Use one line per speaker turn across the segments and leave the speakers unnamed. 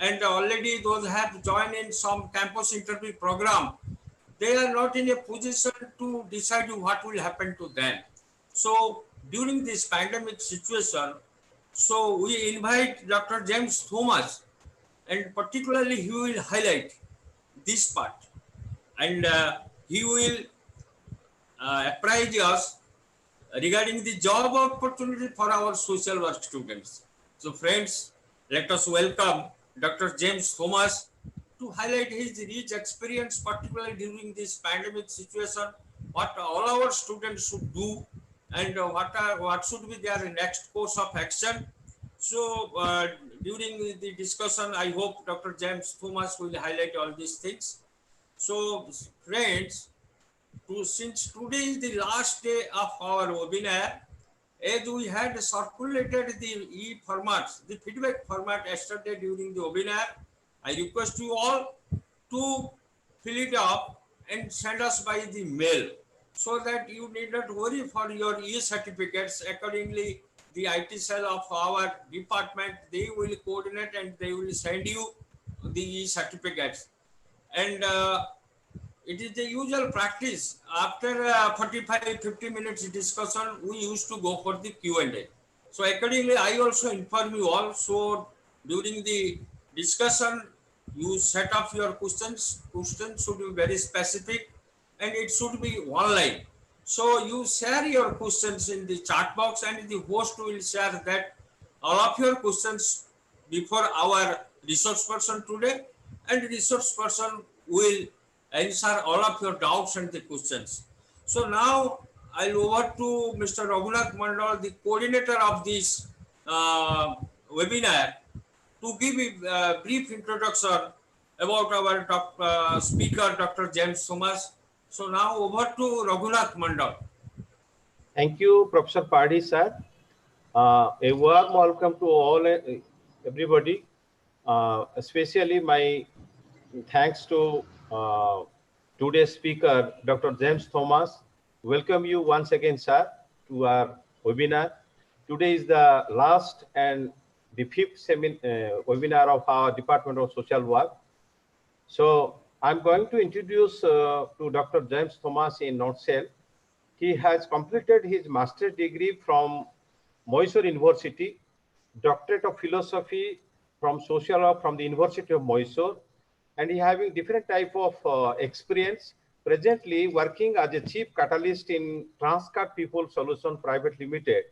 and already those have joined in some campus interview program, they are not in a position to decide what will happen to them. So during this pandemic situation, so we invite Dr. James Thomas, and particularly he will highlight this part, and he will apprise us regarding the job opportunity for our social work students. So friends, let us welcome Dr. James Thomas to highlight his rich experience, particularly during this pandemic situation, what all our students should do, and what should be their next course of action. So during the discussion, I hope Dr. James Thomas will highlight all these things. So friends, since today is the last day of our webinar, as we had circulated the e-formats, the feedback format yesterday during the webinar, I request you all to fill it up and send us by the mail, so that you need not worry for your e-certificates. Accordingly, the IT cell of our department, they will coordinate and they will send you the e-certificates. And it is the usual practice. After 45-50 minutes discussion, we used to go for the Q&A. So accordingly, I also inform you all. So during the discussion, you set up your questions. Questions should be very specific, and it should be one line. So you share your questions in the chat box, and the host will share that all of your questions before our resource person today, and the resource person will answer all of your doubts and the questions. So now I'll over to Mr. Raghunath Mandal, the coordinator of this webinar, to give a brief introduction about our speaker, Dr. James Thomas. So now over to Raghunath Mandal.
Thank you, Professor Pardy, sir. A warm welcome to all, everybody. Especially my thanks to today's speaker, Dr. James Thomas. Welcome you once again, sir, to our webinar. Today is the last and the fifth webinar of our Department of Social Work. So I'm going to introduce to Dr. James Thomas in nutshell. He has completed his master's degree from Mysore University, Doctorate of Philosophy from Social Work from the University of Mysore, and he having different type of experience. Presently working as a chief catalyst in Transcard People Solution Private Limited,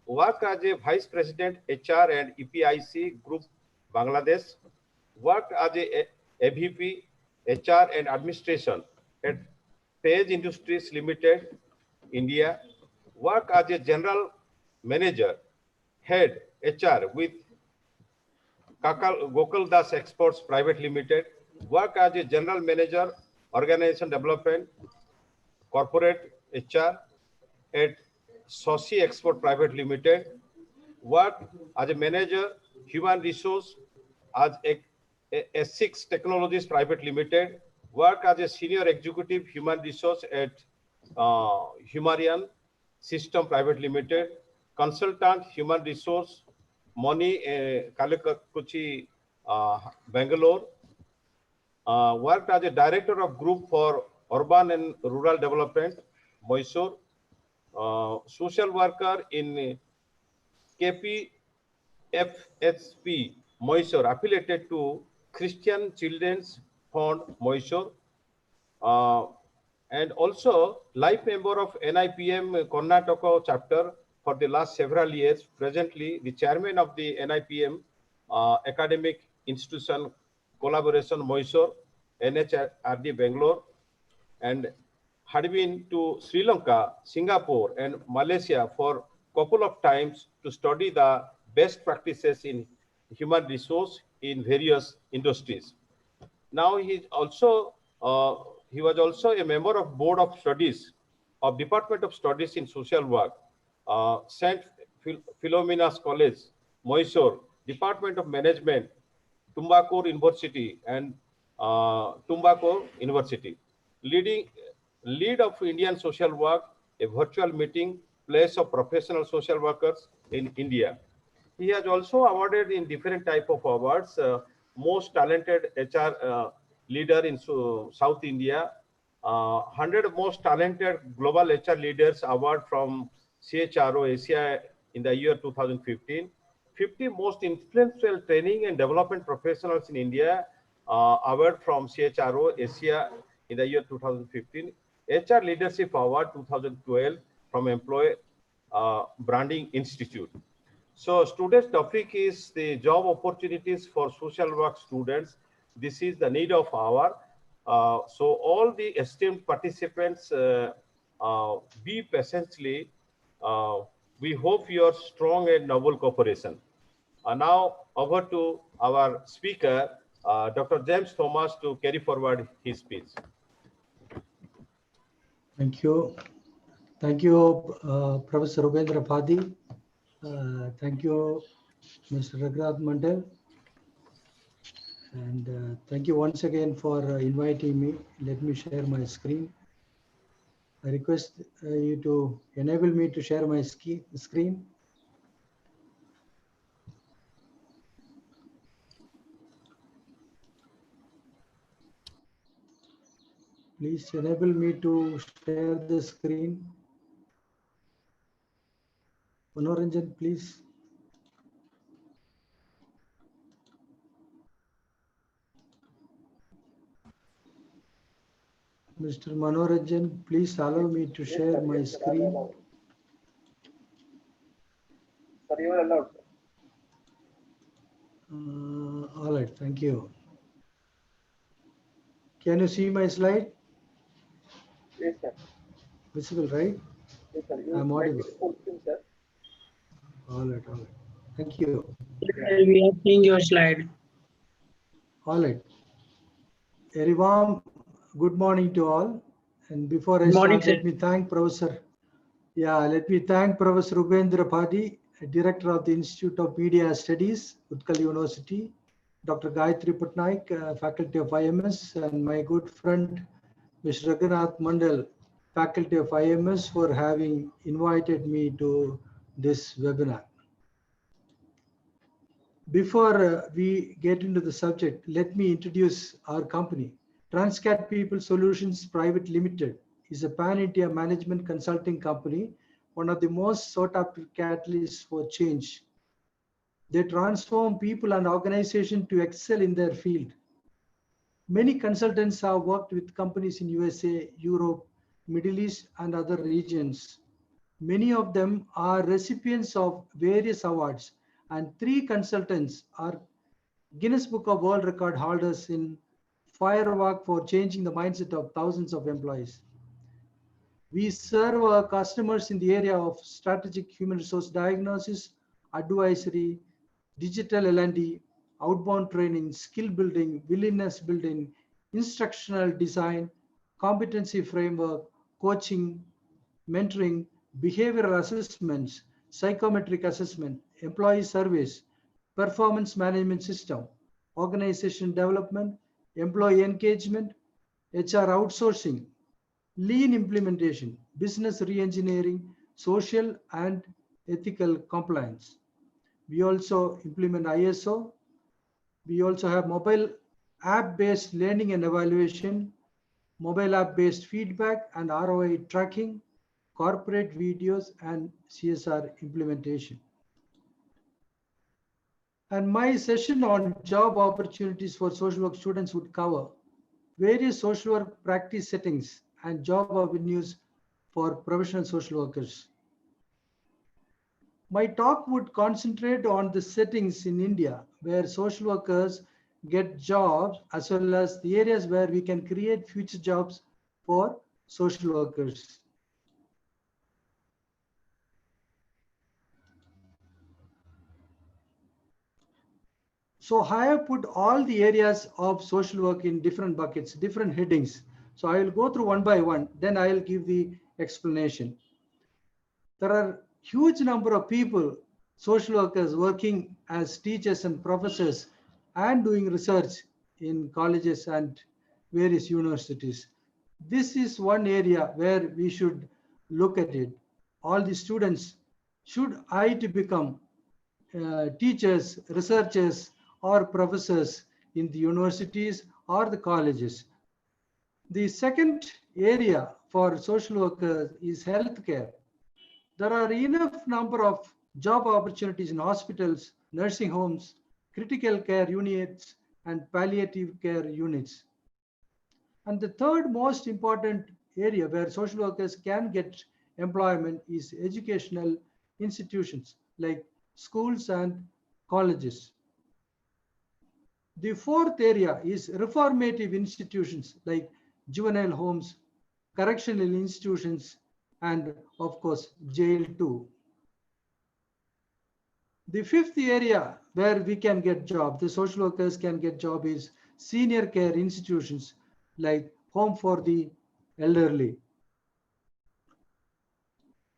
work as a vice president HR and EPIC Group Bangladesh, worked as a AVP HR and administration at Page Industries Limited, India, work as a general manager, head HR with Gokul Das Exports Private Limited, work as a general manager, organization development, corporate HR at Sosi Export Private Limited, work as a manager, human resource as S6 Technologies Private Limited, work as a senior executive human resource at Humarian System Private Limited, consultant human resource, Moni Kalikakuchi, Bangalore, worked as a director of group for urban and rural development, Mysore, social worker in KPFSP, Mysore, affiliated to Christian Children's Fund, Mysore, and also life member of NIPM Karnataka chapter for the last several years. Presently, the chairman of the NIPM Academic Institution Collaboration Mysore, NHRD Bangalore, and had been to Sri Lanka, Singapore, and Malaysia for a couple of times to study the best practices in human resource in various industries. Now he was also a member of Board of Studies of Department of Studies in Social Work, St. Philomena's College, Mysore, Department of Management, Tumbakur University, and Tumbakur University. Lead of Indian Social Work, a virtual meeting place of professional social workers in India. He has also awarded in different type of awards, most talented HR leader in South India, 100 most talented global HR leaders award from CHRO Asia in the year 2015, 50 most influential training and development professionals in India award from CHRO Asia in the year 2015, HR Leadership Award 2012 from Employee Branding Institute. So students' topic is the job opportunities for social work students. This is the need of hour. So all the esteemed participants, be patiently. We hope your strong and noble cooperation. Now over to our speaker, Dr. James Thomas, to carry forward his speech.
Thank you. Thank you, Professor Rubendra Padi. Thank you, Mr. Raghunath Mandal. And thank you once again for inviting me. Let me share my screen. I request you to enable me to share my screen. Please enable me to share the screen. Manoranjan, please. Mr. Manoranjan, please allow me to share my screen.
Sir, you are allowed.
All right, thank you. Can you see my slide?
Yes, sir.
Visible, right?
Yes, sir.
I'm audible.
Full screen, sir.
All right, all right. Thank you.
We are seeing your slide.
All right. Very warm good morning to all. And before I
Good morning,
start,
sir.
let me thank Professor Rubendra Padi, Director of the Institute of Media Studies, Utkal University, Dr. Gayatri Patnaik, Faculty of IMS, and my good friend, Mr. Raghunath Mandal, Faculty of IMS, for having invited me to this webinar. Before we get into the subject, let me introduce our company. Transcat People Solutions Private Limited is a pan-India management consulting company, one of the most sought-after catalysts for change. They transform people and organizations to excel in their field. Many consultants have worked with companies in USA, Europe, Middle East, and other regions. Many of them are recipients of various awards, and 3 consultants are Guinness Book of World Record holders in firework for changing the mindset of thousands of employees. We serve our customers in the area of strategic human resource diagnosis, advisory, digital L&D, outbound training, skill building, willingness building, instructional design, competency framework, coaching, mentoring, behavioral assessments, psychometric assessment, employee surveys, performance management system, organization development, employee engagement, HR outsourcing, lean implementation, business reengineering, social and ethical compliance. We also implement ISO. We also have mobile app-based learning and evaluation, mobile app-based feedback and ROI tracking, corporate videos, and CSR implementation. And my session on job opportunities for social work students would cover various social work practice settings and job avenues for professional social workers. My talk would concentrate on the settings in India where social workers get jobs, as well as the areas where we can create future jobs for social workers. So I have put all the areas of social work in different buckets, different headings. So I will go through one by one, then I will give the explanation. There are huge number of people, social workers, working as teachers and professors and doing research in colleges and various universities. This is one area where we should look at it. All the students, should I to become teachers, researchers, or professors, in the universities or the colleges. The second area for social workers is healthcare. There are enough number of job opportunities in hospitals, nursing homes, critical care units, and palliative care units. And the third most important area where social workers can get employment is educational institutions like schools and colleges. The fourth area is reformative institutions like juvenile homes, correctional institutions, and of course, jail too. The fifth area where we can get job, the social workers can get job is senior care institutions like home for the elderly.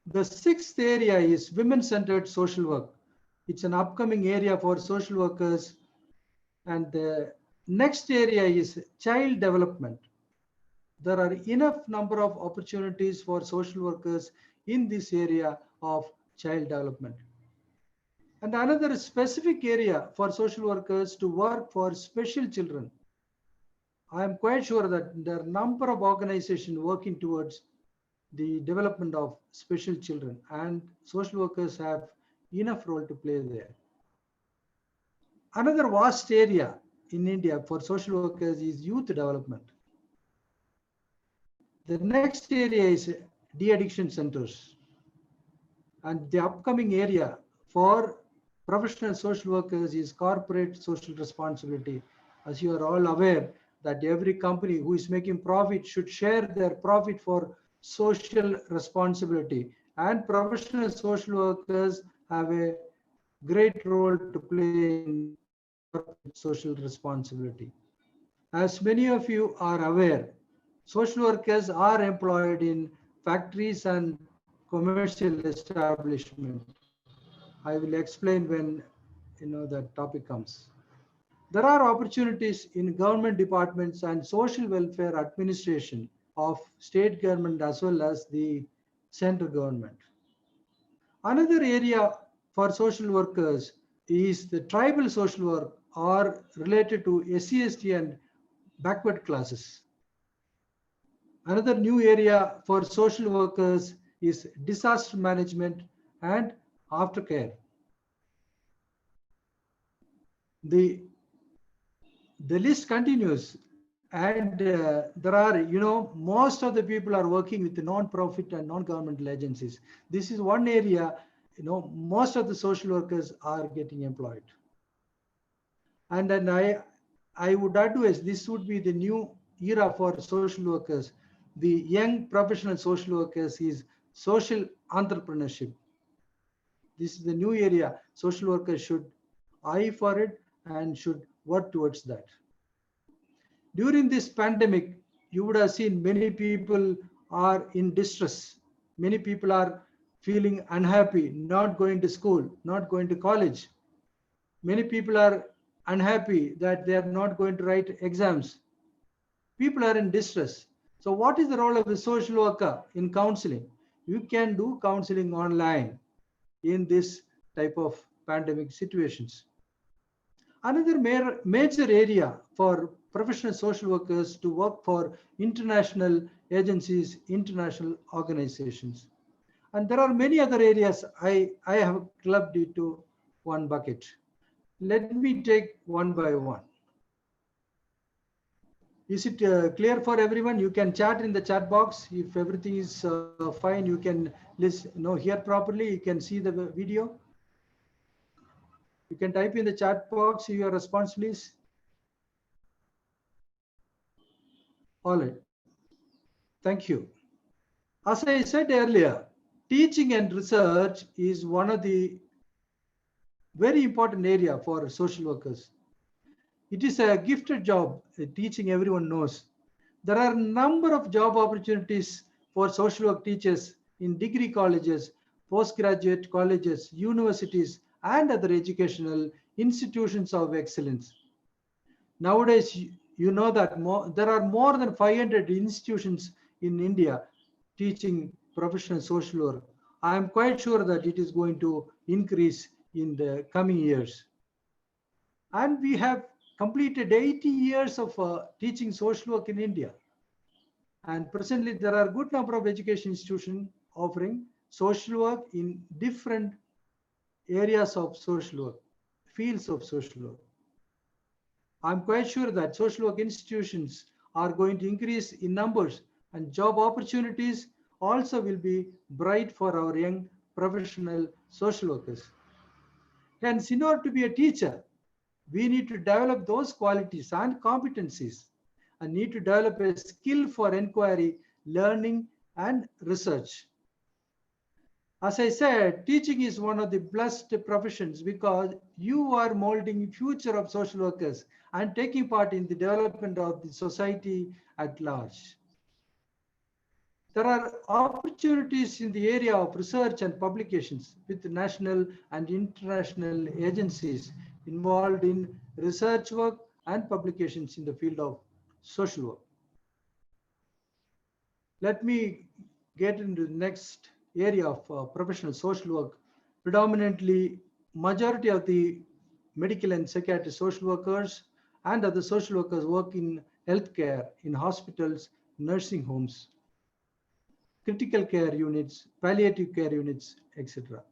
The sixth area is women-centered social work. It's an upcoming area for social workers. And the next area is child development. There are enough number of opportunities for social workers in this area of child development. And another specific area for social workers to work for special children. I am quite sure that there are a number of organizations working towards the development of special children, and social workers have enough role to play there. Another vast area in India for social workers is youth development. The next area is de-addiction centers. And the upcoming area for professional social workers is corporate social responsibility. As you are all aware that every company who is making profit should share their profit for social responsibility, and professional social workers have a great role to play in corporate social responsibility. As many of you are aware, social workers are employed in factories and commercial establishments. I will explain when that topic comes. There are opportunities in government departments and social welfare administration of state government as well as the central government. Another area for social workers is the tribal social work or related to SC/ST and backward classes. Another new area for social workers is disaster management and aftercare. The list continues, and there are, most of the people are working with the non-profit and non-governmental agencies. This is one area, most of the social workers are getting employed. And then I would advise this would be the new era for social workers. The young professional social workers is social entrepreneurship. This is the new area. Social workers should eye for it and should work towards that. During this pandemic, you would have seen many people are in distress. Many people are feeling unhappy, not going to school, not going to college. Many people are unhappy that they are not going to write exams. People are in distress. So what is the role of a social worker in counseling? You can do counseling online in this type of pandemic situations. Another major area for professional social workers to work for international agencies, international organizations. And there are many other areas I have clubbed into one bucket. Let me take one by one. Is it clear for everyone? You can chat in the chat box. If everything is fine, you can hear properly. You can see the video. You can type in the chat box your response, please. All right. Thank you. As I said earlier, teaching and research is one of the very important area for social workers. It is a gifted job. Teaching, everyone knows. There are a number of job opportunities for social work teachers in degree colleges, postgraduate colleges, universities, and other educational institutions of excellence. Nowadays, you know that there are more than 500 institutions in India teaching professional social work. I am quite sure that it is going to increase in the coming years. And we have completed 80 years of teaching social work in India. And presently, there are a good number of education institutions offering social work in different areas of social work, fields of social work. I'm quite sure that social work institutions are going to increase in numbers, and job opportunities also will be bright for our young professional social workers. Hence, in order to be a teacher, we need to develop those qualities and competencies and need to develop a skill for inquiry, learning, and research. As I said, teaching is one of the blessed professions because you are molding future of social workers and taking part in the development of the society at large. There are opportunities in the area of research and publications with national and international agencies involved in research work and publications in the field of social work. Let me get into the next area of professional social work. Predominantly, majority of the medical and psychiatric social workers and other social workers work in healthcare, in hospitals, nursing homes, critical care units, palliative care units, etc.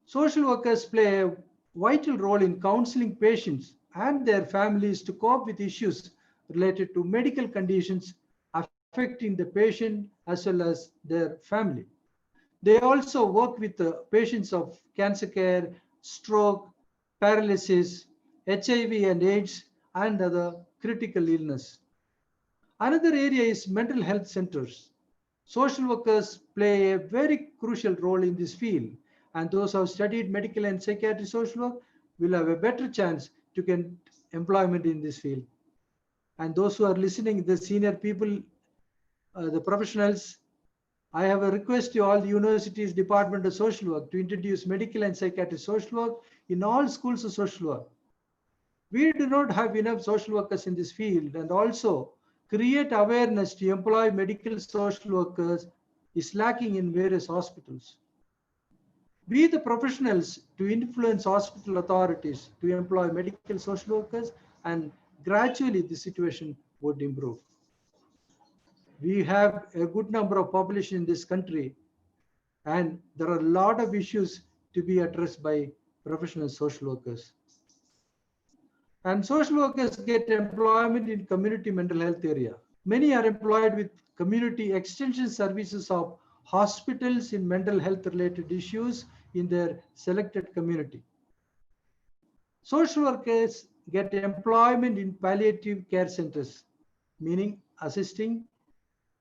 Social workers play a vital role in counseling patients and their families to cope with issues related to medical conditions affecting the patient as well as their family. They also work with the patients of cancer care, stroke, paralysis, HIV and AIDS, and other critical illness. Another area is mental health centers. Social workers play a very crucial role in this field, and those who have studied medical and psychiatric social work will have a better chance to get employment in this field. And those who are listening, the senior people, the professionals, I have a request to all the universities, Department of Social Work to introduce medical and psychiatric social work in all schools of social work. We do not have enough social workers in this field, and also create awareness to employ medical social workers is lacking in various hospitals. We, the professionals, to influence hospital authorities to employ medical social workers, and gradually the situation would improve. We have a good number of population in this country, and there are a lot of issues to be addressed by professional social workers. And social workers get employment in community mental health area. Many are employed with community extension services of hospitals in mental health related issues in their selected community. Social workers get employment in palliative care centers, meaning assisting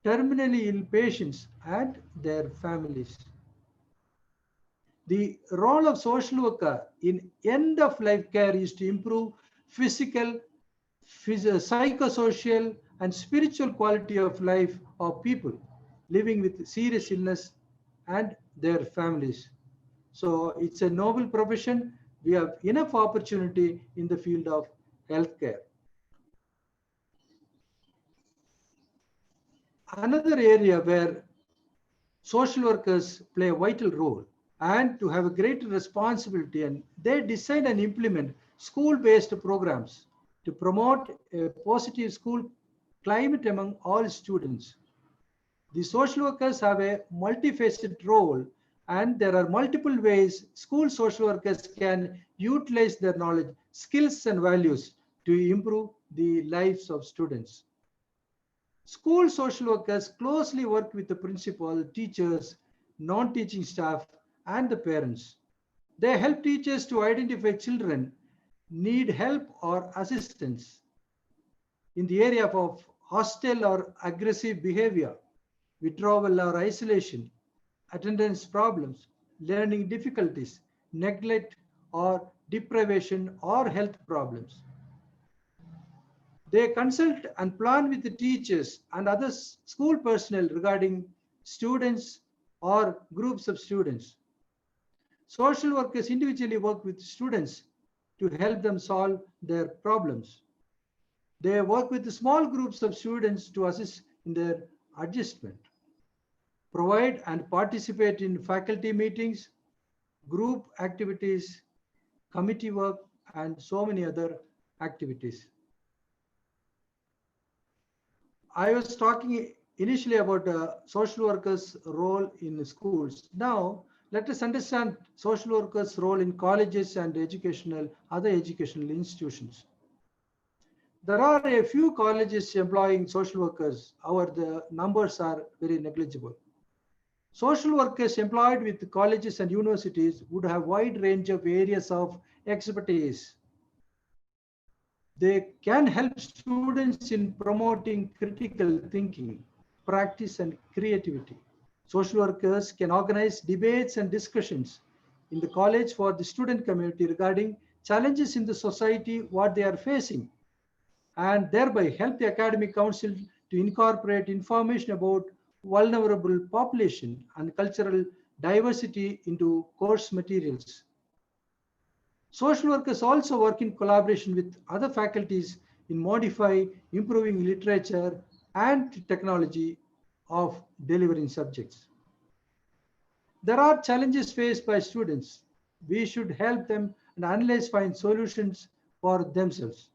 terminally ill patients and their families. The role of social worker in end-of-life care is to improve physical, psychosocial, and spiritual quality of life of people living with serious illness and their families. So it's a noble profession. We have enough opportunity in the field of healthcare. Another area where social workers play a vital role and to have a greater responsibility, and they design and implement school-based programs to promote a positive school climate among all students. The social workers have a multifaceted role, and there are multiple ways school social workers can utilize their knowledge, skills, and values to improve the lives of students. School social workers closely work with the principal, teachers, non-teaching staff, and the parents. They help teachers to identify children need help or assistance in the area of hostile or aggressive behavior, withdrawal or isolation, attendance problems, learning difficulties, neglect or deprivation or health problems. They consult and plan with the teachers and other school personnel regarding students or groups of students. Social workers individually work with students to help them solve their problems. They work with small groups of students to assist in their adjustment, provide and participate in faculty meetings, group activities, committee work, and so many other activities. I was talking initially about social workers' role in schools. Now, let us understand social workers' role in colleges and other educational institutions. There are a few colleges employing social workers. However, the numbers are very negligible. Social workers employed with colleges and universities would have a wide range of areas of expertise. They can help students in promoting critical thinking, practice, and creativity. Social workers can organize debates and discussions in the college for the student community regarding challenges in the society, what they are facing, and thereby help the academic council to incorporate information about vulnerable population and cultural diversity into course materials. Social workers also work in collaboration with other faculties in improving literature and technology of delivering subjects. There are challenges faced by students. We should help them and analyze, find solutions for themselves.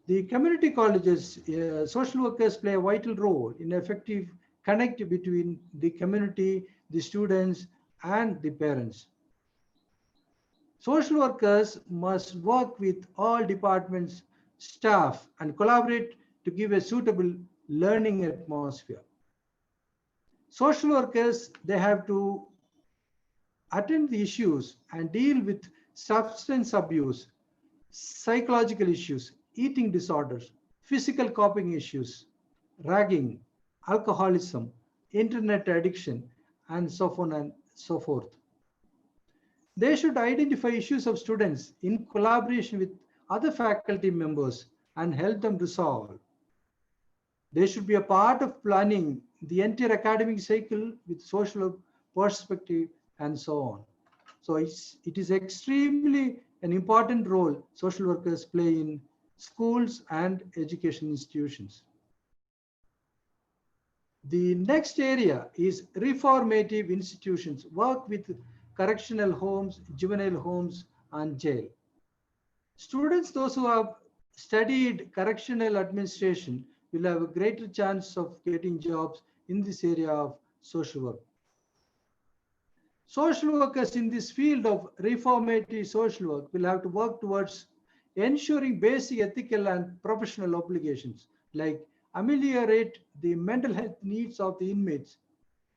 The community colleges, social workers play a vital role in effective connect between the community, the students, and the parents. Social workers must work with all departments, staff, and collaborate to give a suitable learning atmosphere. Social workers, they have to attend the issues and deal with substance abuse, psychological issues, eating disorders, physical coping issues, ragging, alcoholism, internet addiction, and so on and so forth. They should identify issues of students in collaboration with other faculty members and help them resolve. They should be a part of planning the entire academic cycle with social perspective and so on. So it is extremely an important role social workers play in schools and education institutions. The next area is reformative institutions, work with correctional homes, juvenile homes, and jail. Students, those who have studied correctional administration, will have a greater chance of getting jobs in this area of social work. Social workers in this field of reformative social work will have to work towards ensuring basic ethical and professional obligations like ameliorate the mental health needs of the inmates,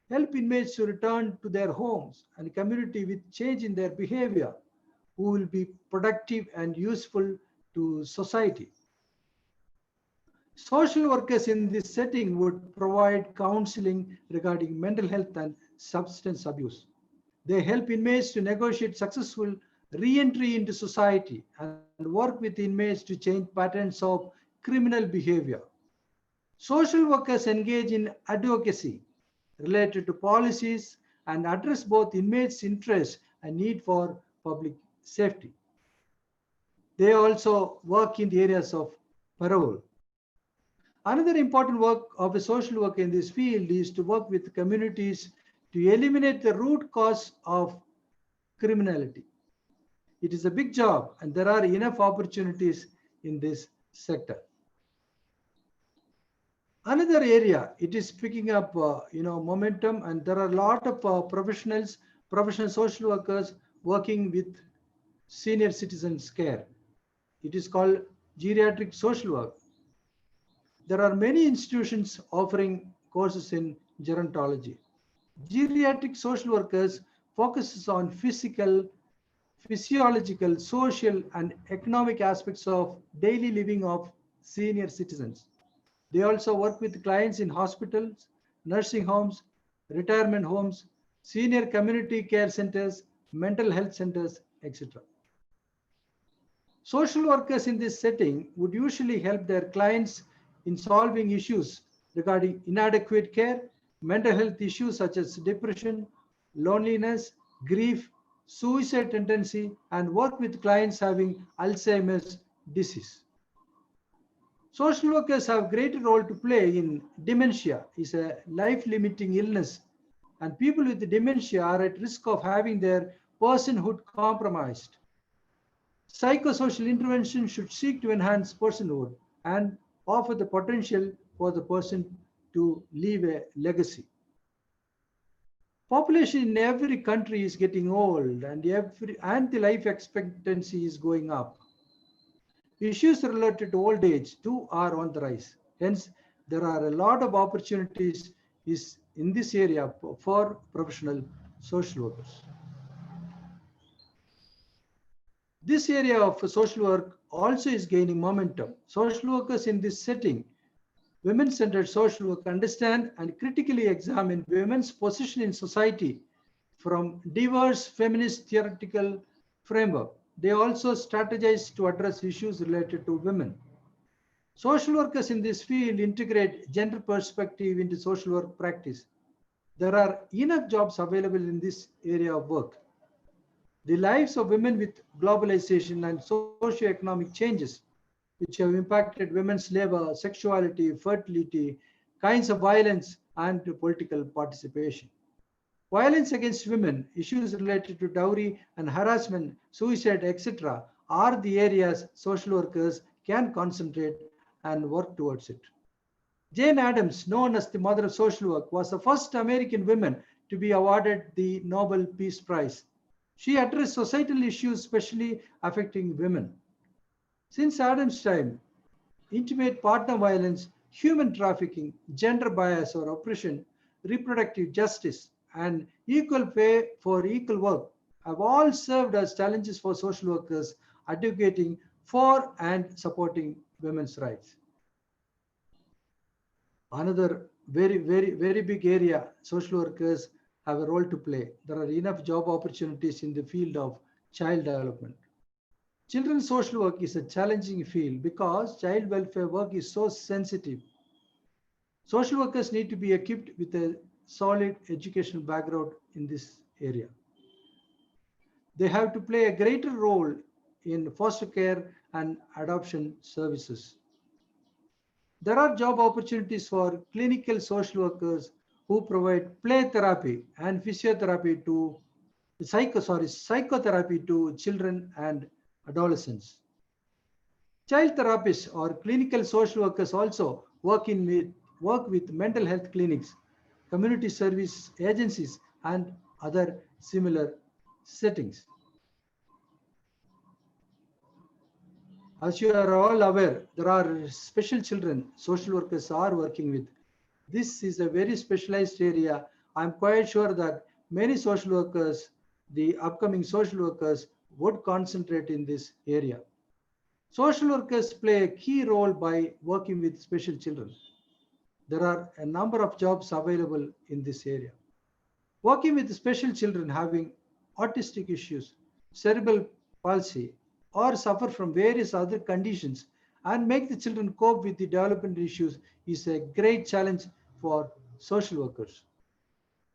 help inmates to return to their homes and community with change in their behavior, who will be productive and useful to society. Social workers in this setting would provide counseling regarding mental health and substance abuse. They help inmates to negotiate successful re-entry into society and work with inmates to change patterns of criminal behavior. Social workers engage in advocacy related to policies and address both inmates' interests and need for public safety. They also work in the areas of parole. Another important work of a social worker in this field is to work with communities to eliminate the root cause of criminality. It is a big job and there are enough opportunities in this sector. Another area, it is picking up momentum, and there are a lot of professional social workers working with senior citizens care. It is called geriatric social work. There are many institutions offering courses in gerontology. Geriatric social workers focuses on physical, physiological, social, and economic aspects of daily living of senior citizens. They also work with clients in hospitals, nursing homes, retirement homes, senior community care centers, mental health centers, etc. Social workers in this setting would usually help their clients in solving issues regarding inadequate care, mental health issues such as depression, loneliness, grief, suicide tendency, and work with clients having Alzheimer's disease. Social workers have a great role to play in dementia. It's a life-limiting illness, and people with dementia are at risk of having their personhood compromised. Psychosocial intervention should seek to enhance personhood and offer the potential for the person to leave a legacy. Population in every country is getting old and the life expectancy is going up. Issues related to old age too are on the rise. Hence, there are a lot of opportunities in this area for professional social workers. This area of social work also is gaining momentum. Social workers in this setting, women-centered social work, understand and critically examine women's position in society from diverse feminist theoretical framework. They also strategize to address issues related to women. Social workers in this field integrate gender perspective into social work practice. There are enough jobs available in this area of work. The lives of women with globalization and socio-economic changes, which have impacted women's labor, sexuality, fertility, kinds of violence, and political participation. Violence against women, issues related to dowry and harassment, suicide, etc., are the areas social workers can concentrate and work towards it. Jane Addams, known as the mother of social work, was the first American woman to be awarded the Nobel Peace Prize. She addressed societal issues especially affecting women. Since Adams' time, intimate partner violence, human trafficking, gender bias or oppression, reproductive justice, and equal pay for equal work have all served as challenges for social workers advocating for and supporting women's rights. Another very big area social workers have a role to play. There are enough job opportunities in the field of child development. Children's social work is a challenging field because child welfare work is so sensitive. Social workers need to be equipped with a solid educational background in this area. They have to play a greater role in foster care and adoption services. There are job opportunities for clinical social workers who provide play therapy and physiotherapy to psychotherapy to children and adolescents. Child therapists or clinical social workers also work with mental health clinics, community service agencies, and other similar settings. As you are all aware, there are special children social workers are working with. This is a very specialized area. I'm quite sure that many social workers, the upcoming social workers, would concentrate in this area. Social workers play a key role by working with special children. There are a number of jobs available in this area. Working with special children having autistic issues, cerebral palsy, or suffer from various other conditions and make the children cope with the development issues is a great challenge for social workers.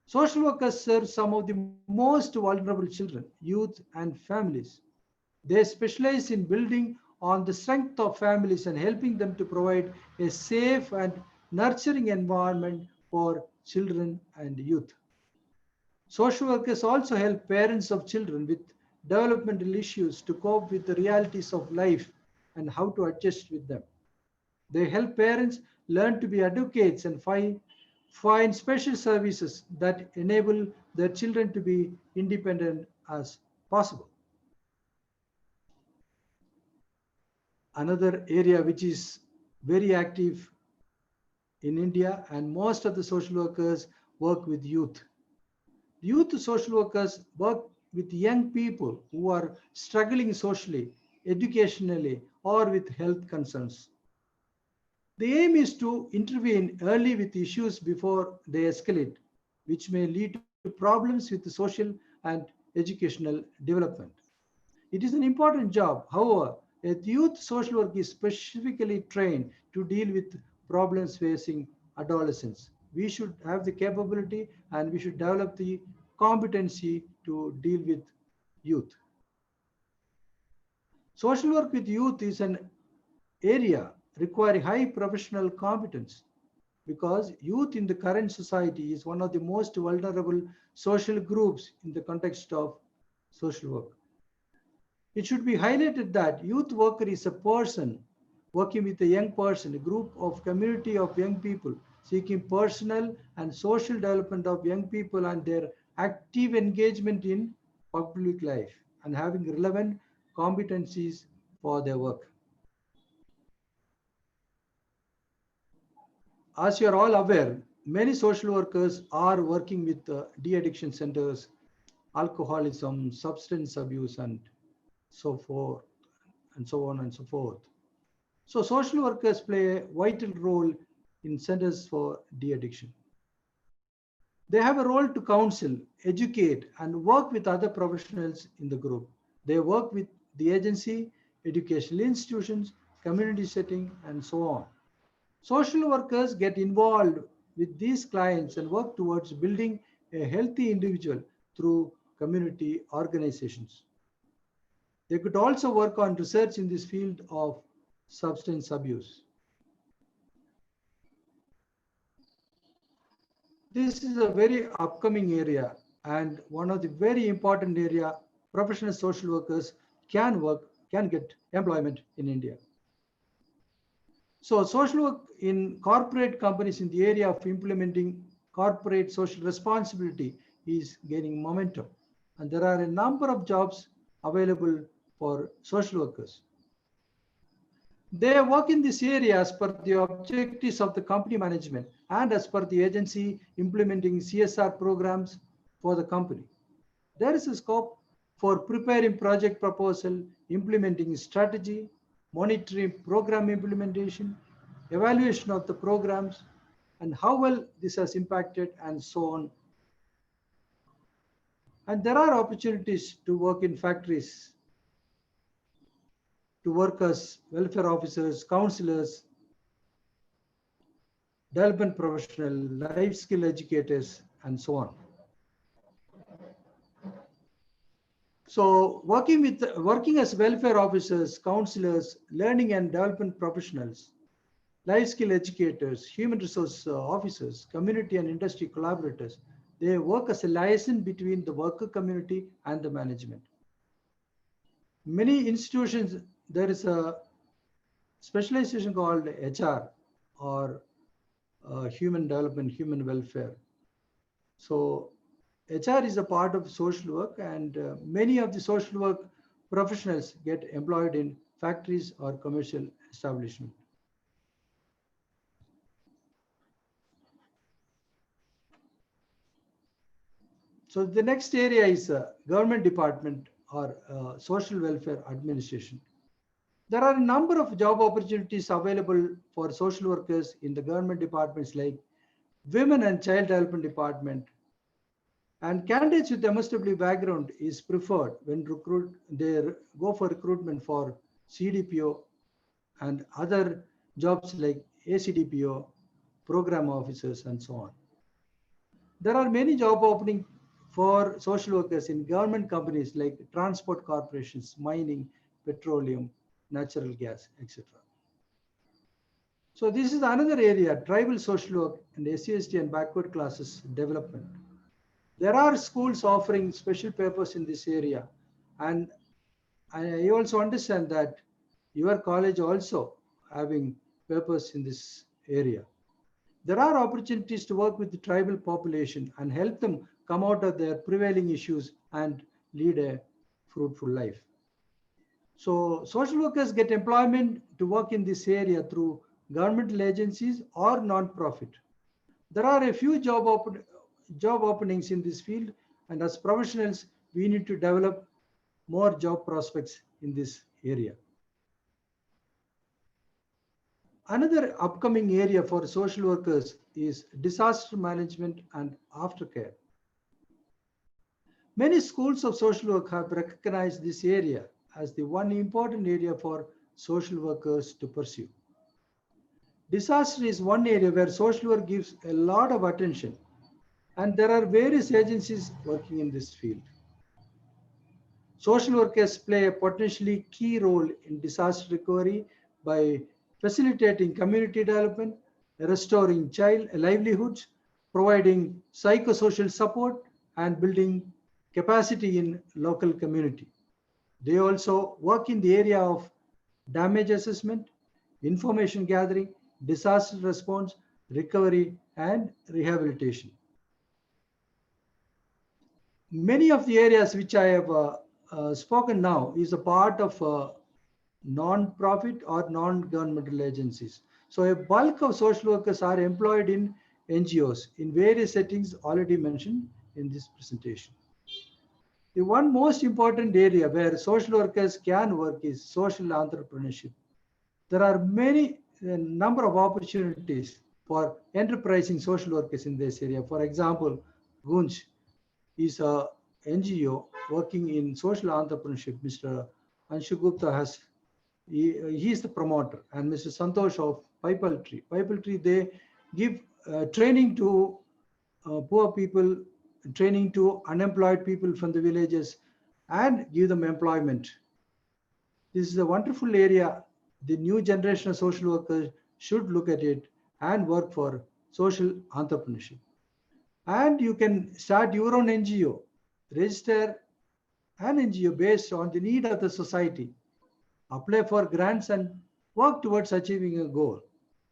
Social workers serve some of the most vulnerable children, youth, and families. They specialize in building on the strength of families and helping them to provide a safe and nurturing environment for children and youth. Social workers also help parents of children with developmental issues to cope with the realities of life and how to adjust with them. They help parents learn to be advocates and find special services that enable their children to be independent as possible. Another area which is very active in India, and most of the social workers work with youth. Youth social workers work with young people who are struggling socially, educationally, or with health concerns. The aim is to intervene early with issues before they escalate, which may lead to problems with the social and educational development. It is an important job. However, a youth social work is specifically trained to deal with problems facing adolescents. We should have the capability and we should develop the competency to deal with youth. Social work with youth is an area requiring high professional competence because youth in the current society is one of the most vulnerable social groups in the context of social work. It should be highlighted that youth worker is a person working with a young person, a group of community of young people seeking personal and social development of young people and their active engagement in public life and having relevant competencies for their work. As you are all aware, many social workers are working with de-addiction centers, alcoholism, substance abuse, and so forth, and so on and so forth. So social workers play a vital role in centers for de-addiction. They have a role to counsel, educate, and work with other professionals in the group. They work with the agency, educational institutions, community setting, and so on. Social workers get involved with these clients and work towards building a healthy individual through community organizations. They could also work on research in this field of substance abuse. This is a very upcoming area and one of the very important area professional social workers can get employment in India. So social work in corporate companies in the area of implementing corporate social responsibility is gaining momentum. And there are a number of jobs available for social workers. They work in this area as per the objectives of the company management and as per the agency implementing CSR programs for the company. There is a scope for preparing project proposal, implementing strategy, monitoring program implementation, evaluation of the programs, and how well this has impacted and so on. And there are opportunities to work in factories, to work as welfare officers, counselors, development professional, life skill educators, and so on. So working as welfare officers, counselors, learning and development professionals, life skill educators, human resource officers, community and industry collaborators, they work as a liaison between the worker community and the management. Many institutions, there is a specialization called HR or human development, human welfare. So HR is a part of social work and many of the social work professionals get employed in factories or commercial establishments. So the next area is government department or social welfare administration. There are a number of job opportunities available for social workers in the government departments like Women and Child Development Department. And candidates with MSW background is preferred when they go for recruitment for CDPO and other jobs like ACDPO, program officers, and so on. There are many job openings for social workers in government companies like transport corporations, mining, petroleum, natural gas, etc. So this is another area, tribal social work and SCST and backward classes development. There are schools offering special papers in this area. And I also understand that your college also having papers in this area. There are opportunities to work with the tribal population and help them come out of their prevailing issues and lead a fruitful life. So social workers get employment to work in this area through governmental agencies or non-profit. There are a few job openings in this field, and as professionals, we need to develop more job prospects in this area. Another upcoming area for social workers is disaster management and aftercare. Many schools of social work have recognized this area as the one important area for social workers to pursue. Disaster is one area where social work gives a lot of attention, and there are various agencies working in this field. Social workers play a potentially key role in disaster recovery by facilitating community development, restoring child livelihoods, providing psychosocial support, and building capacity in local community. They also work in the area of damage assessment, information gathering, disaster response, recovery, and rehabilitation. Many of the areas which I have spoken now is a part of non-profit or non-governmental agencies. So a bulk of social workers are employed in NGOs in various settings already mentioned in this presentation. The one most important area where social workers can work is social entrepreneurship. There are many number of opportunities for enterprising social workers in this area. For example, Gunj is a NGO working in social entrepreneurship. Mr. Anshu Gupta he is the promoter, and Mr. Santosh of Pipal Tree, they give training to poor people, training to unemployed people from the villages, and give them employment. This is a wonderful area. The new generation of social workers should look at it and work for social entrepreneurship. And you can start your own NGO, register an NGO based on the need of the society, apply for grants and work towards achieving a goal,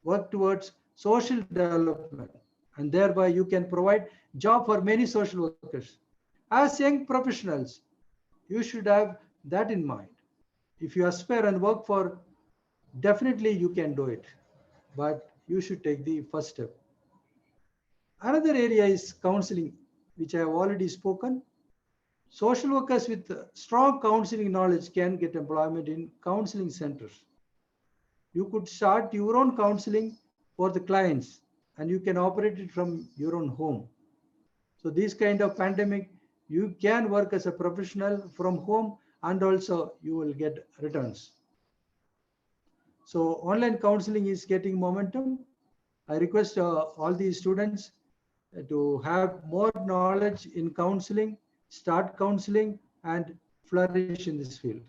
work towards social development, and thereby you can provide job for many social workers. As young professionals, you should have that in mind. If you aspire and work for, definitely you can do it, but you should take the first step. Another area is counseling, which I have already spoken. Social workers with strong counseling knowledge can get employment in counseling centers. You could start your own counseling for the clients, and you can operate it from your own home. So this kind of pandemic, you can work as a professional from home, and also you will get returns. So online counseling is getting momentum. I request all the students to have more knowledge in counseling, start counseling, and flourish in this field.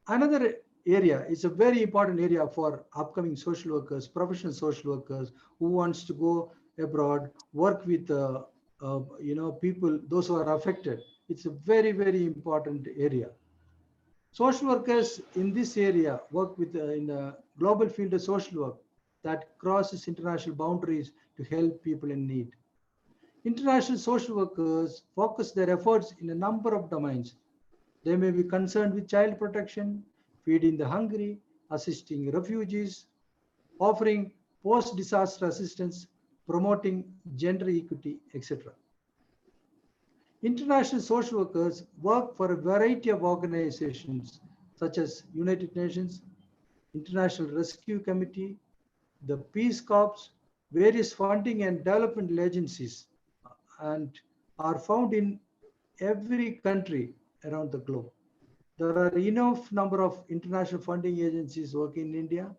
Another area is a very important area for upcoming social workers, professional social workers who wants to go abroad, work with people, those who are affected. It's a very, very important area. Social workers in this area work with in the global field of social work that crosses international boundaries to help people in need. International social workers focus their efforts in a number of domains. They may be concerned with child protection, feeding the hungry, assisting refugees, offering post-disaster assistance, promoting gender equity, etc. International social workers work for a variety of organizations such as United Nations, International Rescue Committee, the Peace Corps, various funding and development agencies, and are found in every country around the globe. There are enough number of international funding agencies working in India,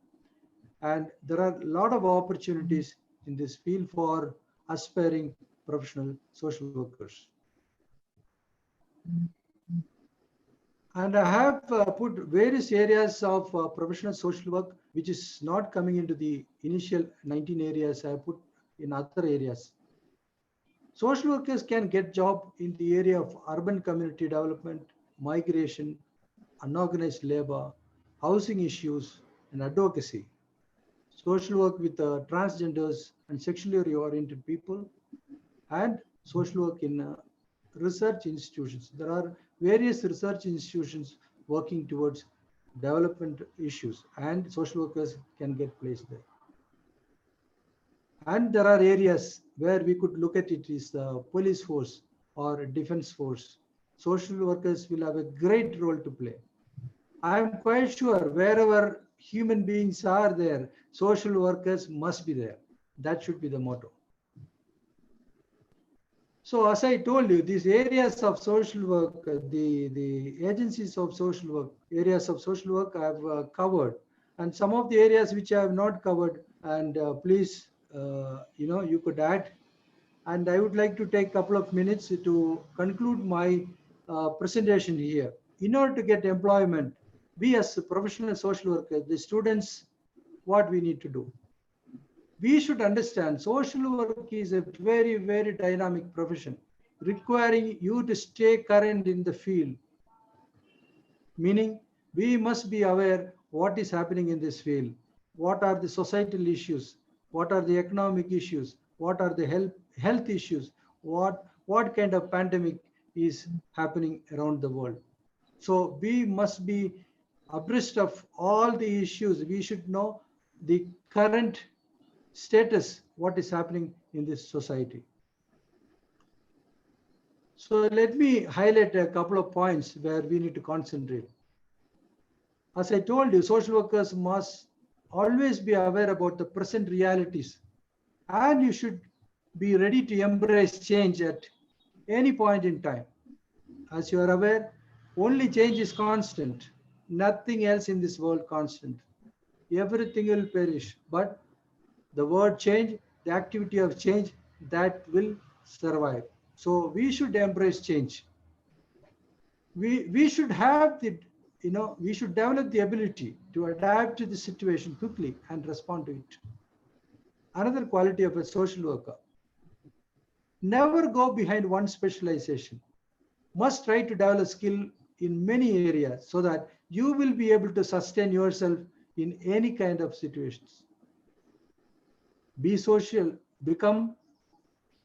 and there are a lot of opportunities in this field for aspiring professional social workers. And I have put various areas of professional social work, which is not coming into the initial 19 areas. I have put in other areas. Social workers can get job in the area of urban community development, migration, unorganized labor, housing issues, and advocacy. Social work with transgenders and sexually oriented people, and social work in research institutions. There are various research institutions working towards development issues, and social workers can get placed there. And there are areas where we could look at it is the police force or defense force. Social workers will have a great role to play. I am quite sure wherever human beings are there, social workers must be there. That should be the motto. So as I told you, these areas of social work, the agencies of social work, areas of social work I have covered. And some of the areas which I have not covered, and please, you could add. And I would like to take a couple of minutes to conclude my presentation here. In order to get employment, we as professional social workers, the students, what we need to do. We should understand social work is a very, very dynamic profession. requiring you to stay current in the field, meaning we must be aware what is happening in this field, what are the societal issues, what are the economic issues, what are the health issues, what kind of pandemic is happening around the world. So we must be abreast of all the issues. We should know the current status, what is happening in this society. So let me highlight a couple of points where we need to concentrate. As I told you, social workers must always be aware about the present realities, and you should be ready to embrace change at any point in time. As you are aware, only change is constant. Nothing else in this world constant. Everything will perish, but the word change, the activity of change, that will survive. So we should embrace change. We should have the, we should develop the ability to adapt to the situation quickly and respond to it. Another quality of a social worker: never go behind one specialization. Must try to develop skill in many areas so that you will be able to sustain yourself in any kind of situations. Be social, become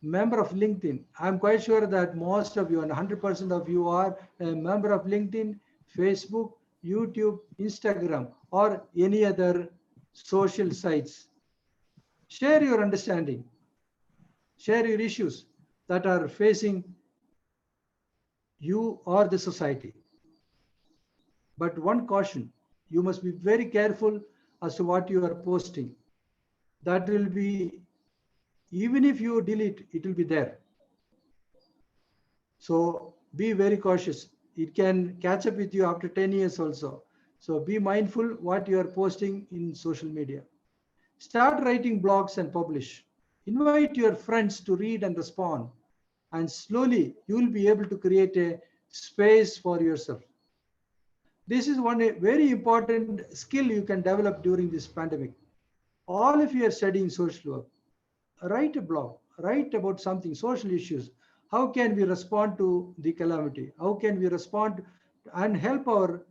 member of LinkedIn. I'm quite sure that most of you and 100% of you are a member of LinkedIn, Facebook, YouTube, Instagram, or any other social sites. Share your understanding, share your issues that are facing you or the society. But one caution, you must be very careful as to what you are posting. That will be, even if you delete, it will be there. So be very cautious. It can catch up with you after 10 years also. So be mindful what you are posting in social media. Start writing blogs and publish. Invite your friends to read and respond. And slowly you will be able to create a space for yourself. This is one very important skill you can develop during this pandemic. All of you are studying social work. Write a blog, write about something, social issues. How can we respond to the calamity? How can we respond and help our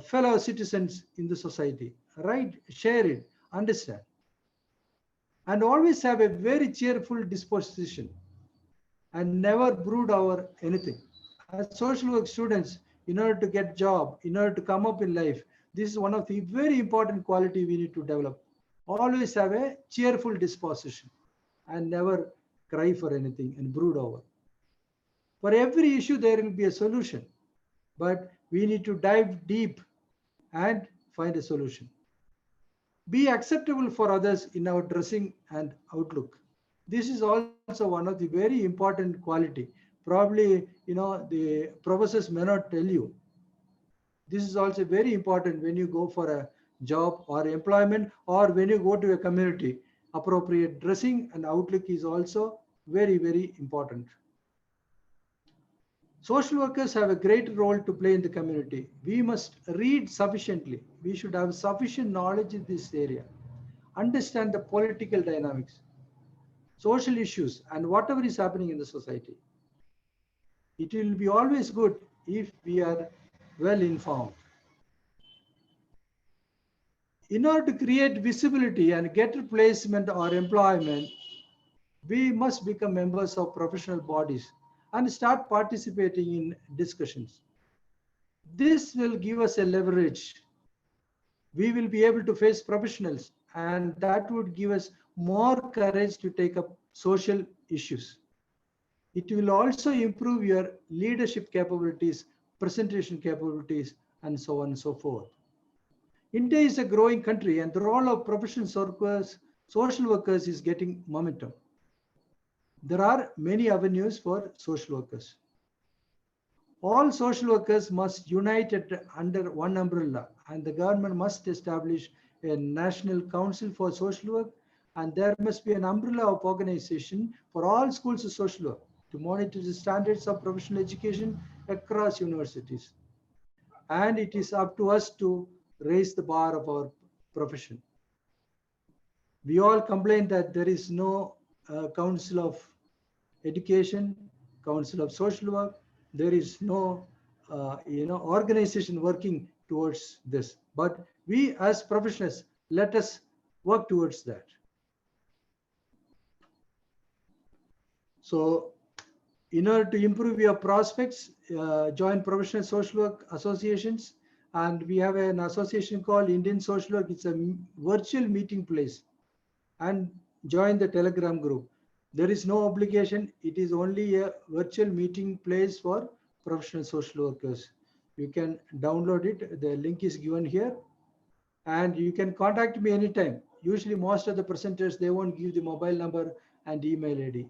fellow citizens in the society? Write, share it, understand. And always have a very cheerful disposition and never brood over anything. As social work students, in order to get job, in order to come up in life, this is one of the very important quality we need to develop. Always have a cheerful disposition and never cry for anything and brood over. For every issue, there will be a solution, but we need to dive deep and find a solution. Be acceptable for others in our dressing and outlook. This is also one of the very important quality. Probably, the professors may not tell you. This is also very important when you go for a job or employment, or when you go to a community. Appropriate dressing and outlook is also very, very important. Social workers have a great role to play in the community. We must read sufficiently. We should have sufficient knowledge in this area. Understand the political dynamics, social issues, and whatever is happening in the society. It will be always good if we are well informed. In order to create visibility and get replacement or employment, we must become members of professional bodies and start participating in discussions. This will give us a leverage. We will be able to face professionals, and that would give us more courage to take up social issues. It will also improve your leadership capabilities, presentation capabilities, and so on and so forth. India is a growing country, and the role of professional social workers is getting momentum. There are many avenues for social workers. All social workers must unite under one umbrella, and the government must establish a national council for social work, and there must be an umbrella of organization for all schools of social work to monitor the standards of professional education across universities. And it is up to us to raise the bar of our profession. We all complain that there is no council of education, Council of Social Work. There is no, organization working towards this. But we as professionals, let us work towards that. So in order to improve your prospects, join professional social work associations. And we have an association called Indian Social Work. It's a virtual meeting place. And join the Telegram group. There is no obligation. It is only a virtual meeting place for professional social workers. You can download it. The link is given here. And you can contact me anytime. Usually most of the presenters, they won't give the mobile number and email ID.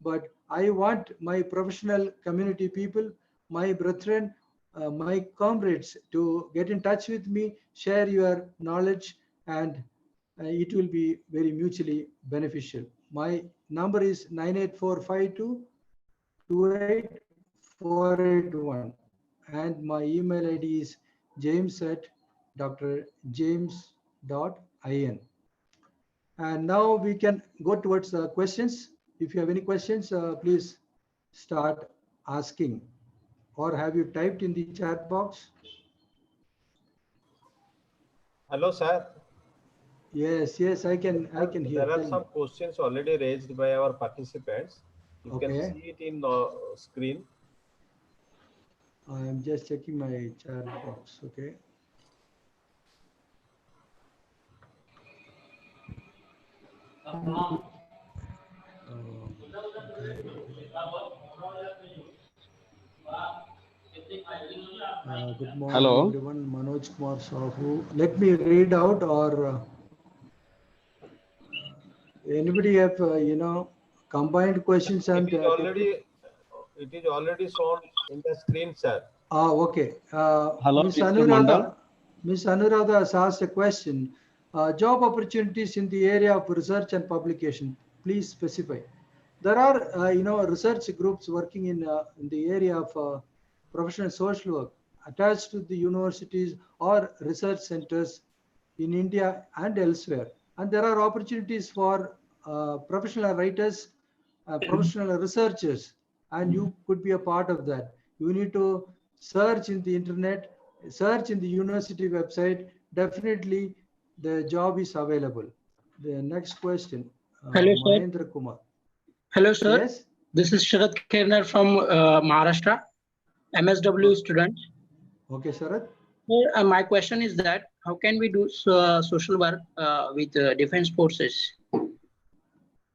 But I want my professional community people, my brethren, my comrades to get in touch with me, share your knowledge, and it will be very mutually beneficial. My number is 98452 28481, and my email ID is james@drjames.in. And now we can go towards the questions. If you have any questions, please start asking, or have you typed in the chat box?
Hello, sir.
Yes, I can hear.
There are
Tell
some
me.
questions already raised by our participants. You can
Okay.
see it in the screen.
I am just checking my chat box. Okay. Good morning,
Hello.
everyone. Manoj Kumar Sahu. Let me read out, or anybody have combined questions and
It is already shown in the screen, sir.
Okay.
Hello,
Ms.
Mr. Mandal.
Ms. Anuradha has asked a question. Job opportunities in the area of research and publication. Please specify. There are, research groups working in the area of professional social work attached to the universities or research centers in India and elsewhere. And there are opportunities for professional writers, professional researchers, and you could be a part of that. You need to search in the internet, search in the university website. Definitely the job is available. The next question,
Hello, sir.
Mahendra Kumar.
Hello, sir.
Yes.
This is Sharad Kerner from Maharashtra, MSW student.
Okay, Sharad.
Sir, my question is that how can we do social work with defense forces?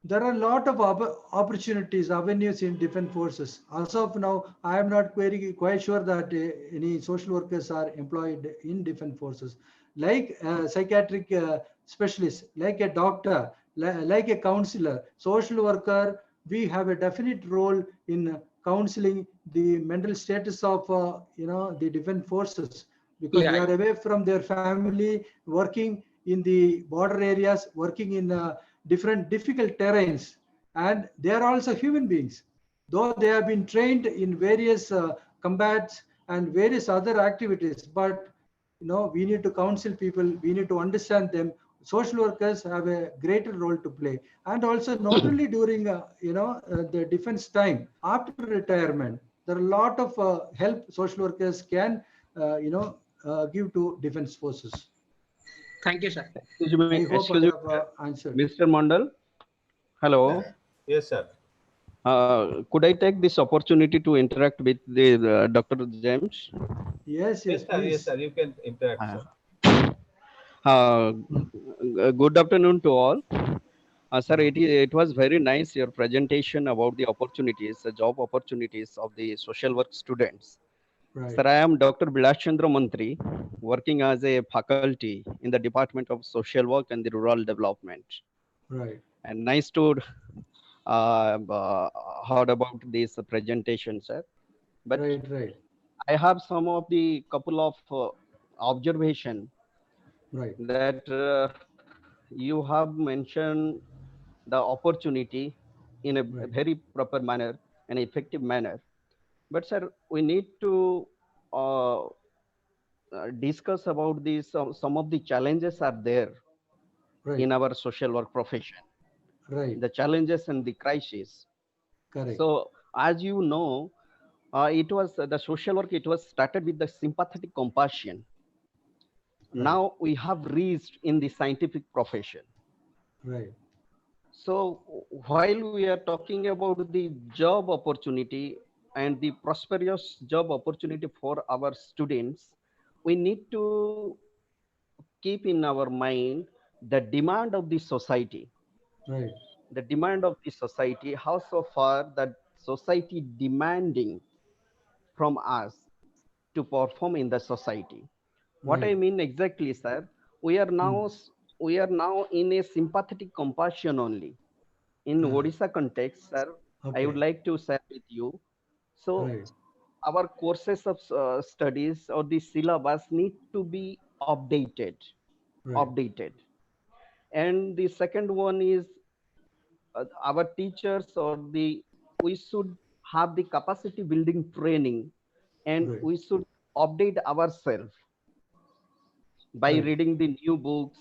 There are a lot of opportunities, avenues in defense forces. As of now, I am not quite sure that any social workers are employed in defense forces. Like a psychiatric specialist, like a doctor, like a counselor, social worker, we have a definite role in counseling the mental status of the defense forces, because they are away from their family, working in the border areas, working in different difficult terrains, and they are also human beings, though they have been trained in various combats and various other activities. But we need to counsel people, we need to understand them. Social workers have a greater role to play, and also not only during the defense time, after retirement there are a lot of help social workers can give to defense forces.
Thank you, sir.
I hope I have answered.
Mr. Mandal. Hello.
Yes, sir.
Could I take this opportunity to interact with the Dr. James?
Yes,
Yes, sir.
please.
Yes, sir. You can interact, sir.
Good afternoon to all. Sir, it was very nice your presentation about the opportunities, the job opportunities of the social work students.
Right.
Sir, I am Dr. Bilas Chandra Mantri, working as a faculty in the Department of Social Work and the Rural Development.
Right.
And nice to heard about this presentation, sir. But
Right.
I have some of the couple of observation.
Right.
That you have mentioned the opportunity in a very proper manner, an effective manner. But sir, we need to discuss about these. Some of the challenges are there in our social work profession.
Right.
The challenges and the crises.
Correct.
So as you know, it was the social work, it was started with the sympathetic compassion.
Right.
Now we have reached in the scientific profession.
Right.
So while we are talking about the job opportunity and the prosperous job opportunity for our students, we need to keep in our mind the demand of the society.
Right.
The demand of the society, how so far that society demanding from us to perform in the society. What I
Right.
mean exactly, sir, we are
Hmm.
now we are now in a sympathetic compassion only. In
Ah,
Odisha context, sir, I would
okay.
like to share with you. So
Right.
our courses of studies or the syllabus need to be updated,
Right.
updated. And the second one is our teachers or the we should have the capacity building training, and
Right.
we should update ourselves by
Right.
reading the new books,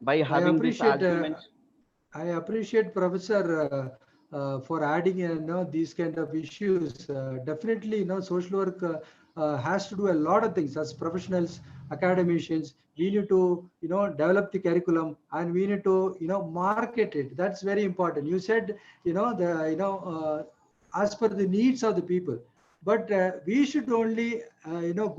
by
I
having this
appreciate.
argument.
I appreciate Professor for adding these kind of issues. Definitely, social work has to do a lot of things as professionals, academicians. We need to develop the curriculum and we need to market it. That's very important. You said the as per the needs of the people, but we should only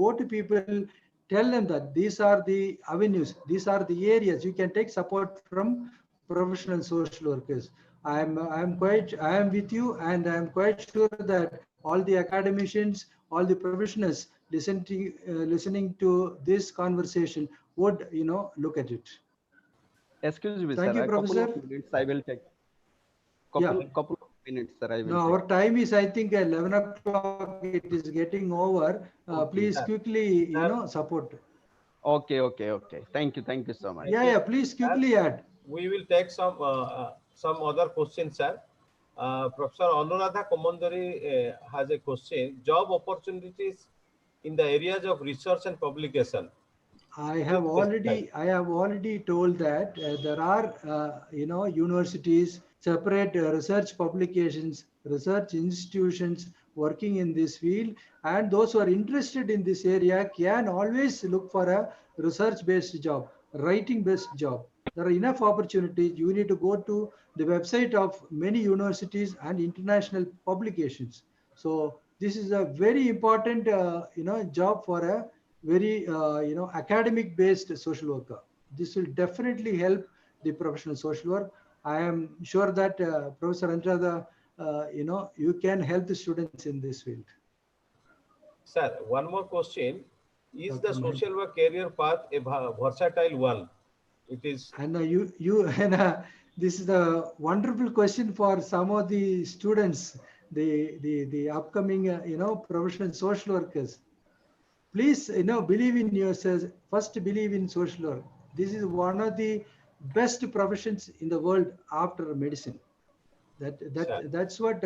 go to people, tell them that these are the avenues, these are the areas you can take support from professional social workers. I am with you, and I am quite sure that all the academicians, all the professionals listening to this conversation would look at it.
Excuse me, sir,
Thank you,
a couple of
Professor.
minutes I will take.
Yeah.
Couple of minutes, sir, I
No,
will take.
our time is, I think, 11 o'clock. It is getting over. Please
Okay, sir.
quickly,
Sir,
support.
Okay. Thank you so
thank
much.
Yeah,
you.
yeah. Please
Sir,
quickly add.
we will take some other questions, sir. Professor Anuradha Komandari has a question. Job opportunities in the areas of research and publication. Please specify.
I have already told that there are universities, separate research publications, research institutions working in this field, and those who are interested in this area can always look for a research based job, writing based job. There are enough opportunities. You need to go to the website of many universities and international publications. So this is a very important job for a very academic based social worker. This will definitely help the professional social work. I am sure that Professor Andrada, you can help the students in this field.
Sir, one more question. Is the
Dr. Mahendra.
social work career path a versatile one? It is,
And you and this is a wonderful question for some of the students, the upcoming professional social workers. Please believe in yourself. First, believe in social work. This is one of the best professions in the world after medicine.
sir.
That's what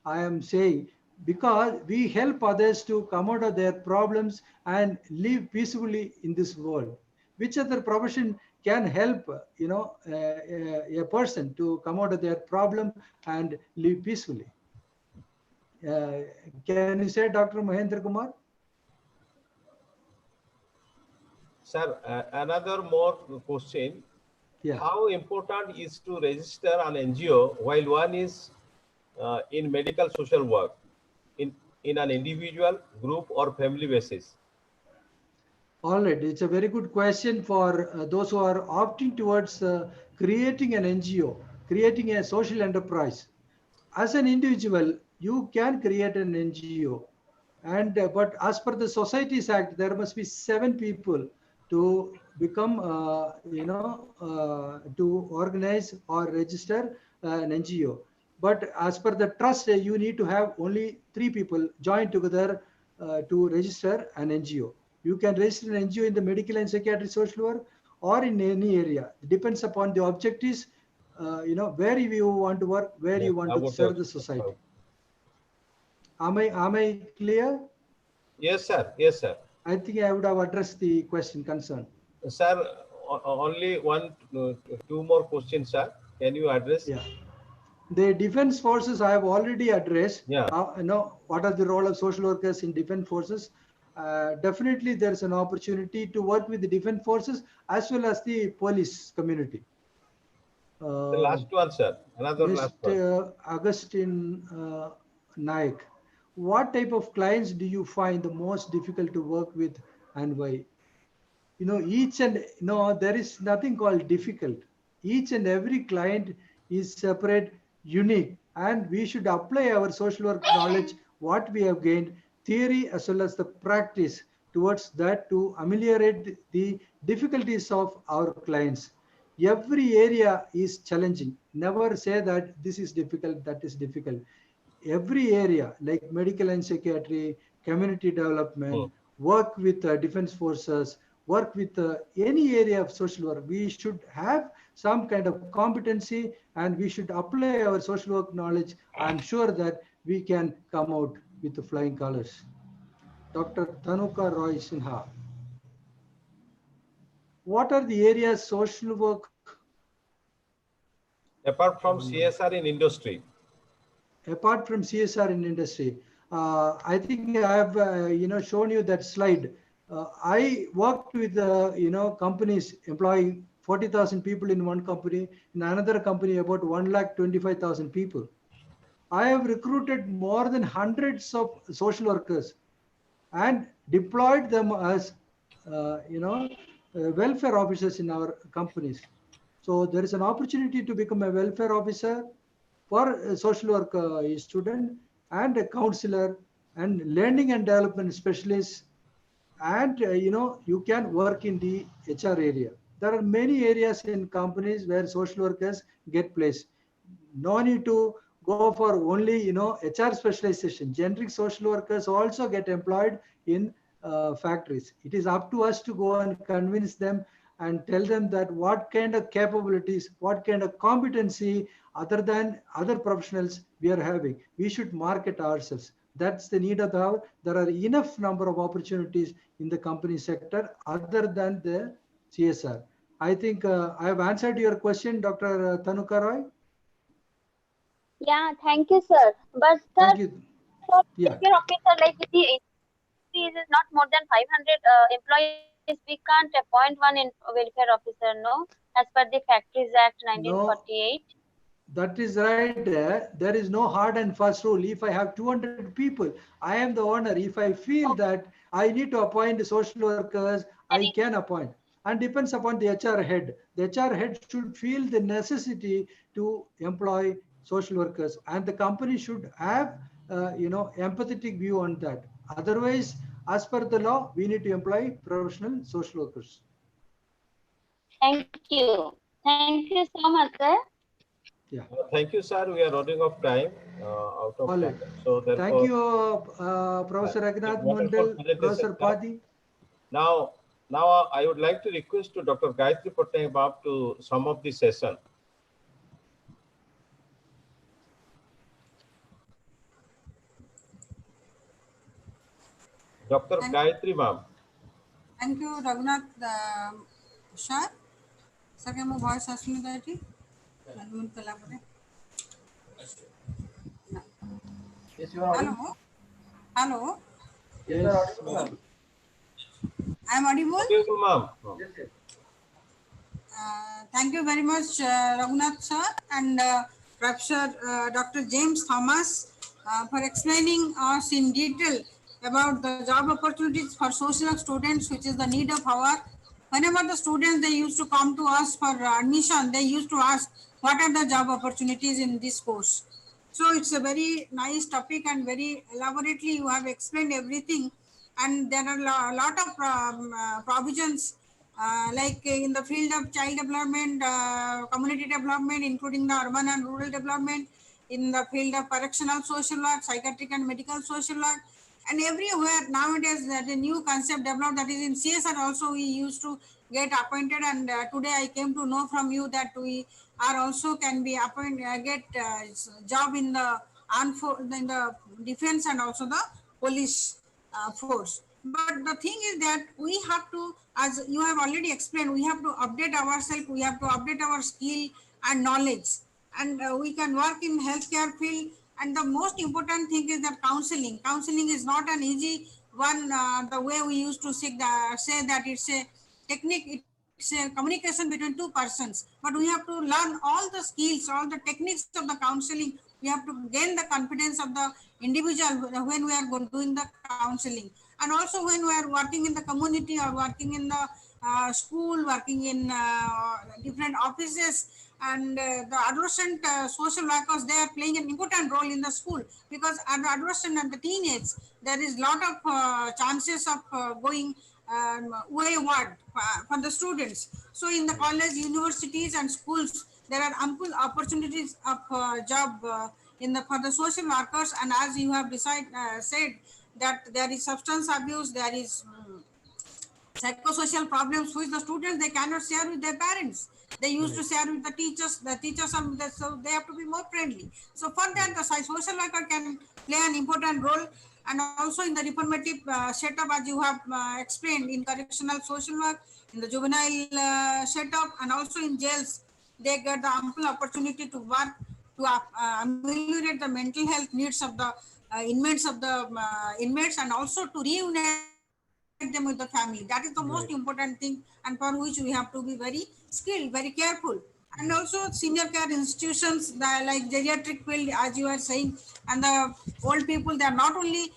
I am saying, because we help others to come out of their problems and live peacefully in this world. Which other profession can help a person to come out of their problem and live peacefully? uh, can you say, Dr. Mahendra Kumar?
Sir, another more question.
Yeah.
How important is to register an NGO while one is in medical social work in an individual, group, or family basis?
All right, it's a very good question for those who are opting towards creating an NGO, creating a social enterprise. As an individual, you can create an NGO, and but as per the Societies Act, there must be 7 people to become, to organize or register an NGO. But as per the trust, you need to have only 3 people join together to register an NGO. You can register an NGO in the medical and psychiatric social work or in any area. It depends upon the objectives, where you want to work, where
Yes,
you want
I
to
would
serve
also
the society.
confirm.
Am I clear?
Yes, sir. Yes, sir.
I think I would have addressed the question concern.
Sir, only one, two more questions, sir. Can you address?
Yeah. The defense forces I have already addressed.
Yeah.
What are the role of social workers in defense forces? Definitely there is an opportunity to work with the defense forces as well as the police community.
The last one, sir. Another last one.
Mr. Augustine Naik, what type of clients do you find the most difficult to work with and why? Each and there is nothing called difficult. Each and every client is separate, unique, and we should apply our social work knowledge, what we have gained, theory as well as the practice towards that to ameliorate the difficulties of our clients. Every area is challenging. Never say that this is difficult, that is difficult. Every area like medical and psychiatry, community development, work with defense forces, work with any area of social work, we should have some kind of competency and we should apply our social work knowledge. I'm sure that we can come out with the flying colors. Dr. Tanuka Roy Sinha, what are the areas social work?
Apart from CSR in industry.
Apart from CSR in industry, I think I have shown you that slide. I worked with companies employing 40,000 people in one company, in another company about 1,25,000 people. I have recruited more than hundreds of social workers and deployed them as welfare officers in our companies. So there is an opportunity to become a welfare officer for a social work student and a counselor and learning and development specialist, and you can work in the HR area. There are many areas in companies where social workers get placed. No need to go for only HR specialization. Generic social workers also get employed in factories. It is up to us to go and convince them and tell them that what kind of capabilities, what kind of competency other than other professionals we are having. We should market ourselves. That's the need of the hour. There are enough number of opportunities in the company sector other than the CSR. I think I have answered your question, Dr. Tanuka Roy.
Yeah, thank you, sir. But sir,
Thank you.
for
Yeah.
welfare officer, like the industry is not more than 500 employees, we can't appoint one in welfare officer, no? As per the Factories Act 1948.
That is right. There is no hard and fast rule. If I have 200 people, I am the owner. If I feel that I need to appoint social workers, I can appoint. And depends upon the HR head. The HR head should feel the necessity to employ social workers, and the company should have empathetic view on that. Otherwise, as per the law, we need to employ professional social workers.
Thank you. Thank you so much, sir.
Yeah.
Thank you, sir. We are running of time. Out of
All right.
time. So therefore,
Thank you, Professor Raghunath
wonderful
Mandal,
presentation,
Professor
sir.
Padi.
Now I would like to request to Dr. Gayatri Patnaik to sum up the session. Dr. Gayatri ma'am.
Thank you, Raghunath sir. Sir, can my voice asking that?
Yes, you are audible.
Hello. Hello.
Yes, you are audible, ma'am.
I am audible.
Audible, ma'am.
Yes, yes.
Thank you very much, Raghunath sir and Professor Dr. James Thomas for explaining us in detail about the job opportunities for social work students, which is the need of our. Whenever the students, they used to come to us for admission, they used to ask what are the job opportunities in this course. So it's a very nice topic and very elaborately you have explained everything, and there are a lot of provisions like in the field of child development, community development, including the urban and rural development, in the field of correctional social work, psychiatric and medical social work, and everywhere nowadays that a new concept developed, that is in CSR also we used to get appointed, and today I came to know from you that we are also can be appointed, get job in the in the defense and also the police force. But the thing is that we have to, as you have already explained, we have to update ourselves, we have to update our skill and knowledge. and we can work in healthcare field. And the most important thing is that counseling is not an easy one, the way we used to say that it's a technique, it's a communication between two persons, but we have to learn all the skills, all the techniques of the counseling. We have to gain the confidence of the individual when we are doing the counseling. And also when we are working in the community or working in the school, working in different offices, and the adolescent social workers, they are playing an important role in the school, because at the adolescent and the teenage, there is lot of chances of going wayward for the students. So in the college, universities and schools, there are ample opportunities of job in the for the social workers. And as you have said that there is substance abuse, there is psychosocial problems which the students, they cannot share with their parents. They used to share with the teachers. The teachers are so they have to be more friendly. So for that, the social worker can play an important role. And also in the reformative setup, as you have explained, in correctional social work, in the juvenile setup, and also in jails, they get the ample opportunity to work to ameliorate the mental health needs of the inmates, and also to reunite them with the family. That is the most important thing, and for which we have to be very skilled, very careful. And also senior care institutions, like geriatric field, as you are saying, and the old people, they are not only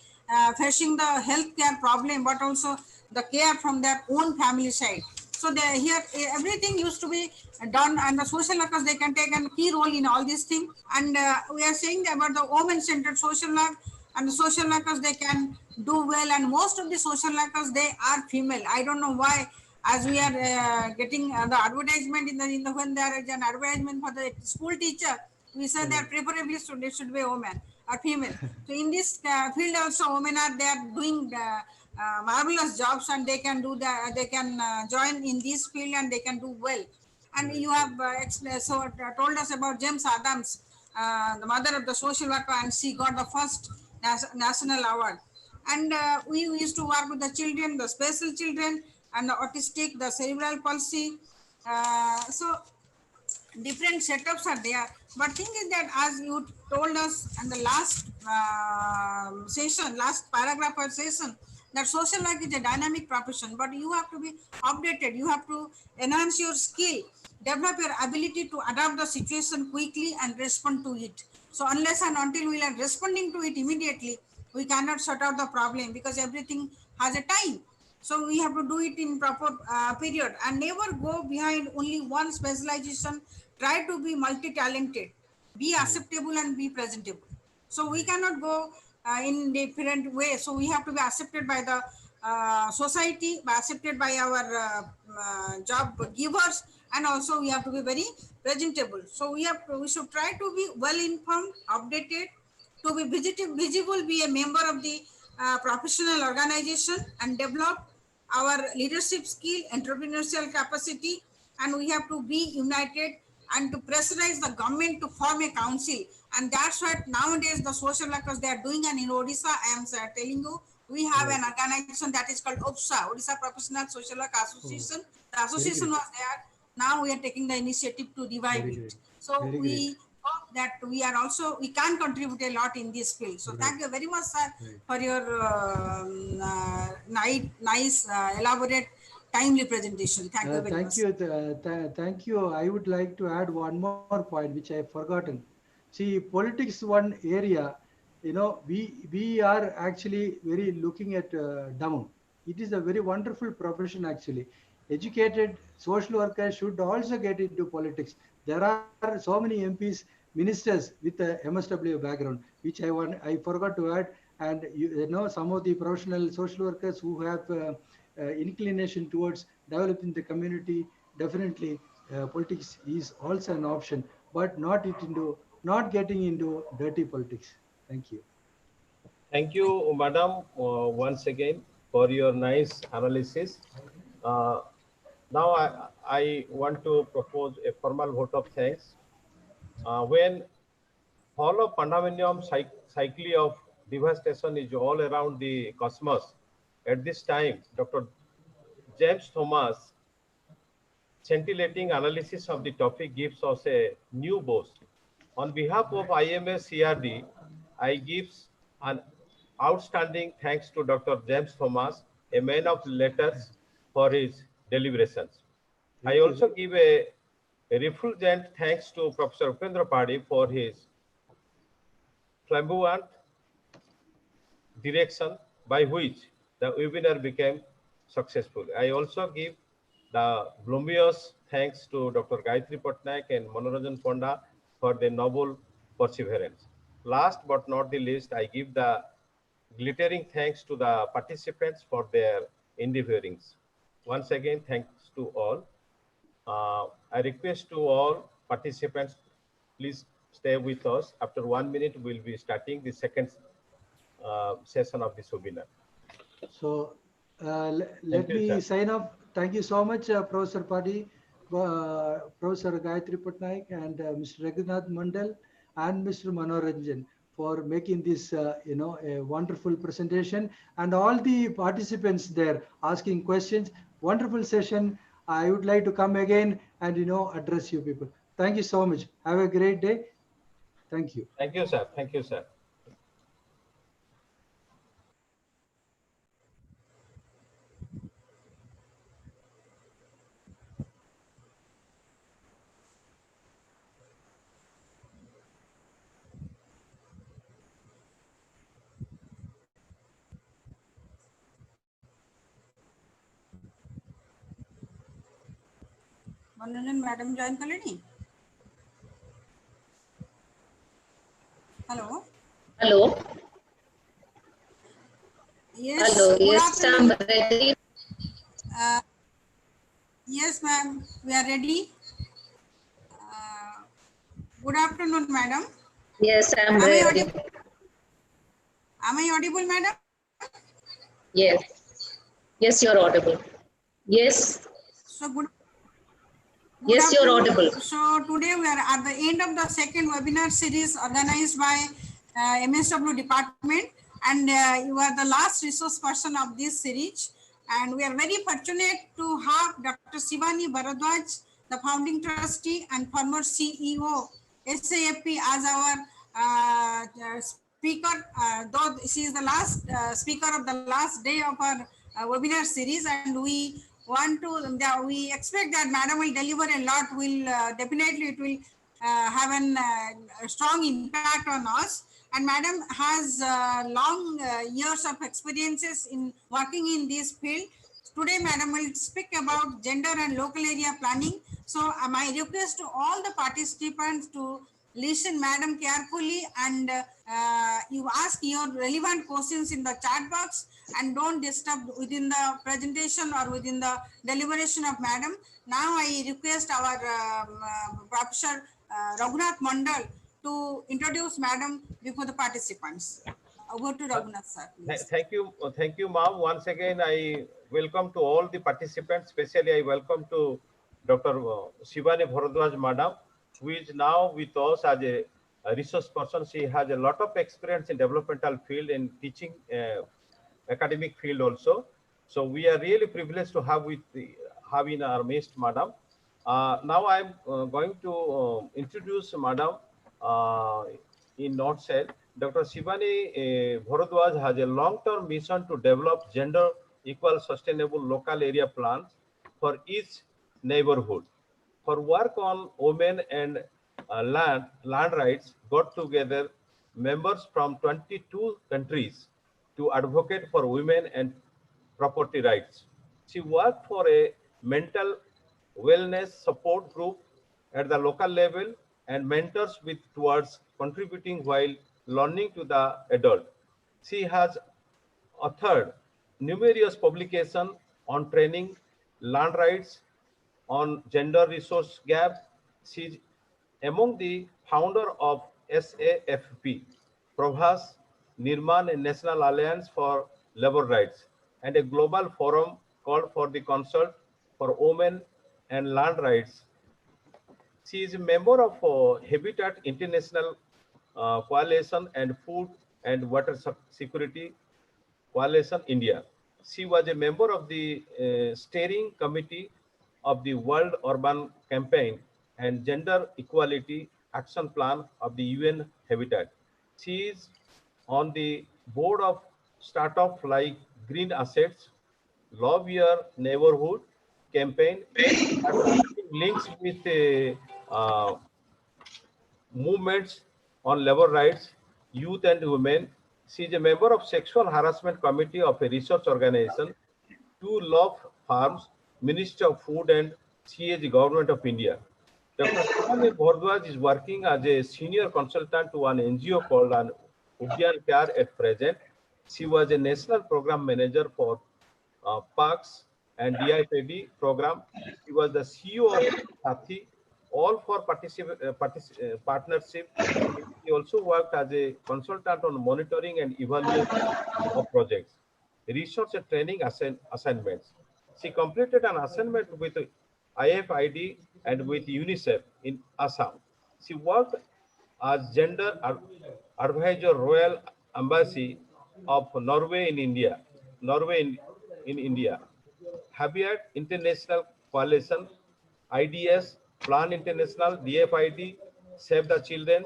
facing the health care problem, but also the care from their own family side. So they here everything used to be done, and the social workers, they can take a key role in all these things. And we are saying about the women-centered social work, and the social workers, they can do well. And most of the social workers, they are female. I don't know why, as we are getting the advertisement in the when there is an advertisement for the school teacher, we say that preferably should be a woman or female. So in this field also, women are, they are doing marvelous jobs, and they can do that. They can join in this field, and they can do well. And you have told us about James Adams, the mother of the social worker, and she got the first national award. And we used to work with the children, the special children, and the autistic, the cerebral palsy. So different setups are there. But thing is that, as you told us in the last last paragraph of session, that social work is a dynamic profession, but you have to be updated. You have to enhance your skill, develop your ability to adapt the situation quickly and respond to it. So unless and until we are responding to it immediately, we cannot sort out the problem, because everything has a time. So we have to do it in proper period, and never go behind only one specialization. Try to be multi-talented, be acceptable, and be presentable. So we cannot go in different ways. So we have to be accepted by the society, be accepted by our job givers, and also we have to be very presentable. So we should try to be well informed, updated, to be visible, be a member of the professional organization, and develop our leadership skill, entrepreneurial capacity. And we have to be united, and to pressurize the government to form a council. And that's what nowadays the social workers, they are doing. And in Odisha, I am telling you, we have an organization that is called OPSA, Odisha Professional Social Work Association. The association was there. Now we are taking the initiative to revive it. So we hope that we can contribute a lot in this field. So thank you very much, sir, for your nice, elaborate, timely presentation. Thank you very much.
Thank you. I would like to add one more point which I have forgotten. See, politics, one area, we are actually very looking at down. It is a very wonderful profession actually. Educated social workers should also get into politics. There are so many MPs, ministers with a MSW background, which I forgot to add. And some of the professional social workers who have inclination towards developing the community, definitely politics is also an option, but not getting into dirty politics. Thank you.
Thank you, madam, once again for your nice analysis. Now I want to propose a formal vote of thanks. When whole of pandemonium cycle of devastation is all around the cosmos, at this time, Dr. James Thomas' scintillating analysis of the topic gives us a new boost. On behalf of IMS-CRD, I give an outstanding thanks to Dr. James Thomas, a man of letters, for his deliberations. I also give a refulgent thanks to Professor Upendra Padi for his flamboyant direction by which the webinar became successful. I also give the voluminous thanks to Dr. Gayatri Patnaik and Manoranjan Ponda for their noble perseverance. Last but not the least, I give the glittering thanks to the participants for their endeavorings. Once again, thanks to all. I request to all participants, please stay with us. After 1 minute, we'll be starting the second session of this webinar.
So let me sign off. Thank you so much, Professor Padi, Professor Gayatri Patnaik, and Mr. Raghunath Mandal, and Mr. Manoranjan for making this, a wonderful presentation, and all the participants there asking questions. Wonderful session. I would like to come again and, address you people. Thank you so much. Have a great day. Thank you.
Thank you, sir. Thank you, sir.
Manoranjan madam join kaleni. Hello.
Hello.
Yes.
Hello.
Good
Yes, I'm
afternoon.
ready.
Yes, ma'am. We are ready. Good afternoon, madam.
Yes, I'm
Am I
ready.
audible? Am I audible, madam?
Yes. Yes, you're audible. Yes.
So good
Yes, you're
afternoon.
audible.
So today we are at the end of the second webinar series organized by MSW department, and you are the last resource person of this series. And we are very fortunate to have Dr. Shivani Bharadwaj, the founding trustee and former CEO, SAFP, as our speaker, though she is the last speaker of the last day of our webinar series, and we want to, we expect that madam will deliver a lot, will definitely it will have a strong impact on us. And madam has long years of experiences in working in this field. Today, madam will speak about gender and local area planning. So my request to all the participants to listen madam carefully, and you ask your relevant questions in the chat box, and don't disturb within the presentation or within the deliberation of madam. Now I request our Professor Raghunath Mandal to introduce madam before the participants. Over to Raghunath sir, please.
Thank you, ma'am. Once again, I welcome to all the participants. Especially, I welcome to Dr. Shivani Bharadwaj, madam, who is now with us as a resource person. She has a lot of experience in developmental field and teaching academic field also. So we are really privileged to have in our midst, madam. Now I'm going to introduce madam in nutshell. Dr. Shivani Bharadwaj has a long-term mission to develop gender equal sustainable local area plans for each neighborhood. For work on women and land rights, got together members from 22 countries to advocate for women and property rights. She worked for a mental wellness support group at the local level and mentors with towards contributing while learning to the adult. She has authored numerous publications on training, land rights, on gender resource gap. She is among the founder of SAFP, Pravas Nirman National Alliance for Labor Rights, and a global forum called for the Consult for Women and Land Rights. She is a member of Habitat International Coalition and Food and Water Security Coalition India. She was a member of the steering committee of the World Urban Campaign and Gender Equality action plan of the UN Habitat. She is on the board of startup like Green Assets, Love Your Neighborhood campaign, links with movements on labor rights, youth and women. She is a member of Sexual Harassment Committee of a research organization, Two Love Farms, Ministry of Food, and she is the Government of India. Dr. Shivani Bhardwaj is working as a senior consultant to an NGO called Udyan Pyar at present. She was a national program manager for Parks and DIPD program. She was the CEO of Sathi, all for partnership. He also worked as a consultant on monitoring and evaluation of projects, research and training assignments. She completed an assignment with IFID and with UNICEF in Assam. She worked as gender advisor Royal Embassy of Norway in India. In India. Habitat International Coalition, IDS, Plan International, DFID, Save the Children,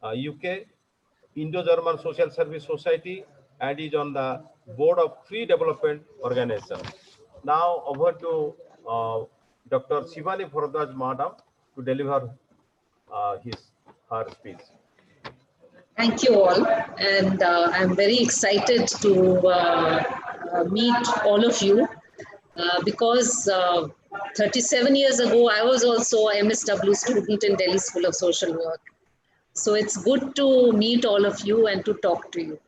UK, Indo-German Social Service Society, and is on the board of 3 development organizations. Now over to Dr. Shivani Bhardwaj Madam to deliver her speech.
Thank you all, and I'm very excited to meet all of you because 37 years ago I was also a MSW student in Delhi School of Social Work. So it's good to meet all of you and to talk to you.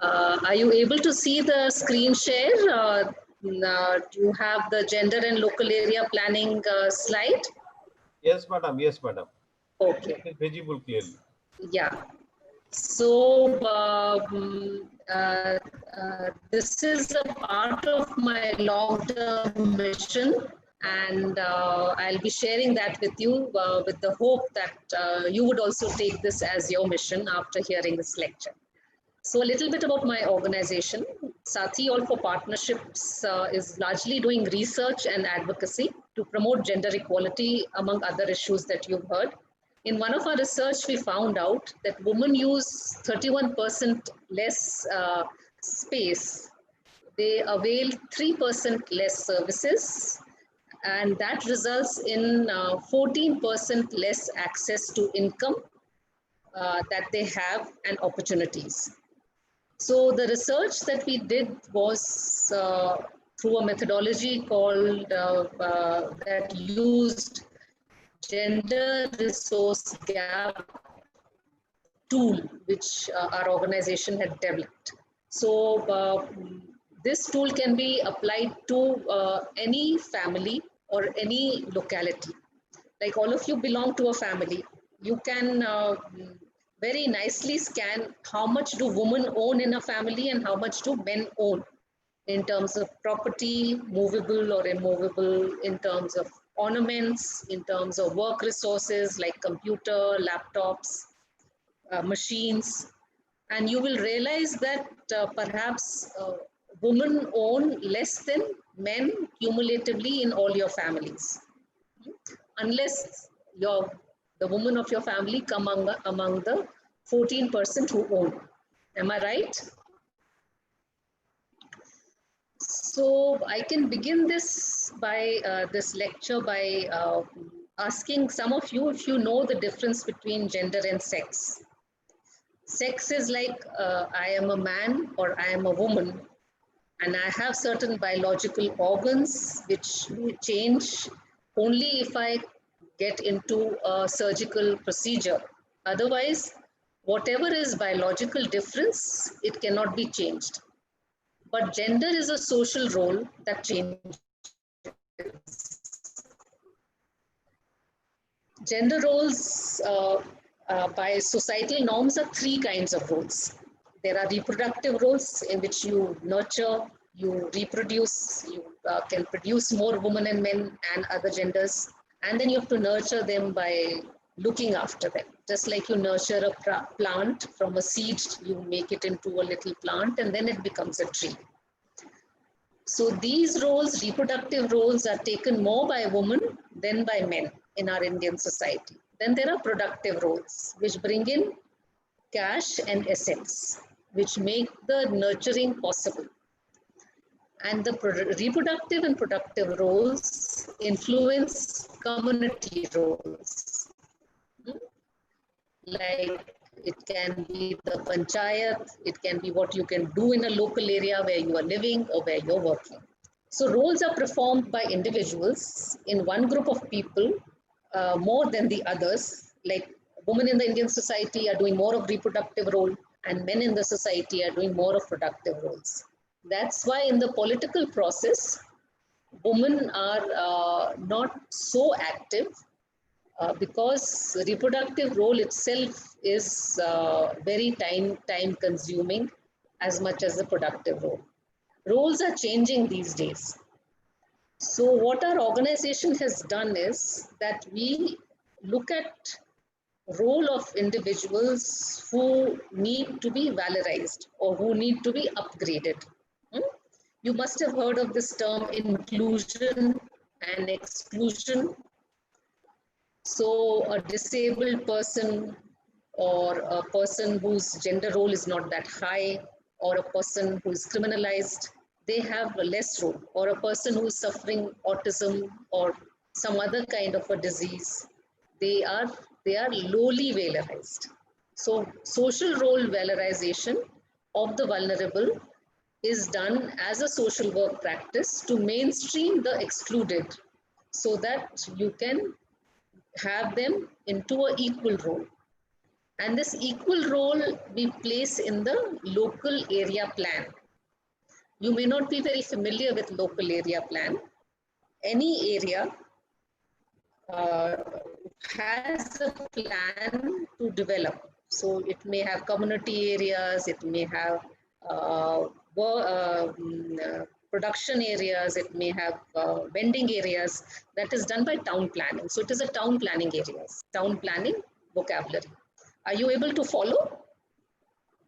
Are you able to see the screen share? Do you have the gender and local area planning slide?
Yes, madam. Yes, madam.
Okay.
It is visible clearly.
Yeah. So this is a part of my long-term mission, and I'll be sharing that with you with the hope that you would also take this as your mission after hearing this lecture. So a little bit about my organization. Sathi All for Partnerships is largely doing research and advocacy to promote gender equality, among other issues that you've heard. In one of our research, we found out that women use 31% less space. They avail 3% less services, and that results in 14% less access to income that they have and opportunities. So the research that we did was through a methodology called that used gender resource gap tool, which our organization had developed. So this tool can be applied to any family or any locality. Like all of you belong to a family, you can very nicely scan how much do women own in a family and how much do men own in terms of property, movable or immovable, in terms of ornaments, in terms of work resources like computer, laptops, machines. And you will realize that perhaps women own less than men cumulatively in all your families, unless the women of your family come among the 14% who own. Am I right? So I can begin this by this lecture by asking some of you if you know the difference between gender and sex. Sex is like I am a man or I am a woman, and I have certain biological organs which may change only if I get into a surgical procedure. Otherwise, whatever is biological difference, it cannot be changed. But gender is a social role that changes. Gender roles by societal norms are 3 kinds of roles. There are reproductive roles in which you nurture, you reproduce, you can produce more women and men and other genders. And then you have to nurture them by looking after them. Just like you nurture a plant from a seed, you make it into a little plant and then it becomes a tree. So these roles, reproductive roles, are taken more by women than by men in our Indian society. Then there are productive roles, which bring in cash and assets, which make the nurturing possible. And the reproductive and productive roles influence community roles. Like it can be the panchayat, it can be what you can do in a local area where you are living or where you're working. So roles are performed by individuals in one group of people more than the others. Like women in the Indian society are doing more of reproductive role and men in the society are doing more of productive roles. That's why in the political process, women are not so active because reproductive role itself is very time consuming as much as the productive role. Roles are changing these days. So what our organization has done is that we look at role of individuals who need to be valorized or who need to be upgraded. You must have heard of this term inclusion and exclusion. So a disabled person or a person whose gender role is not that high or a person who is criminalized, they have a less role, or a person who is suffering autism or some other kind of a disease, they are lowly valorized. So social role valorization of the vulnerable is done as a social work practice to mainstream the excluded so that you can have them into an equal role. And this equal role we place in the local area plan. You may not be very familiar with local area plan. Any area has a plan to develop. So it may have community areas, it may have production areas, it may have vending areas. That is done by town planning. So it is a town planning areas, town planning vocabulary. Are you able to follow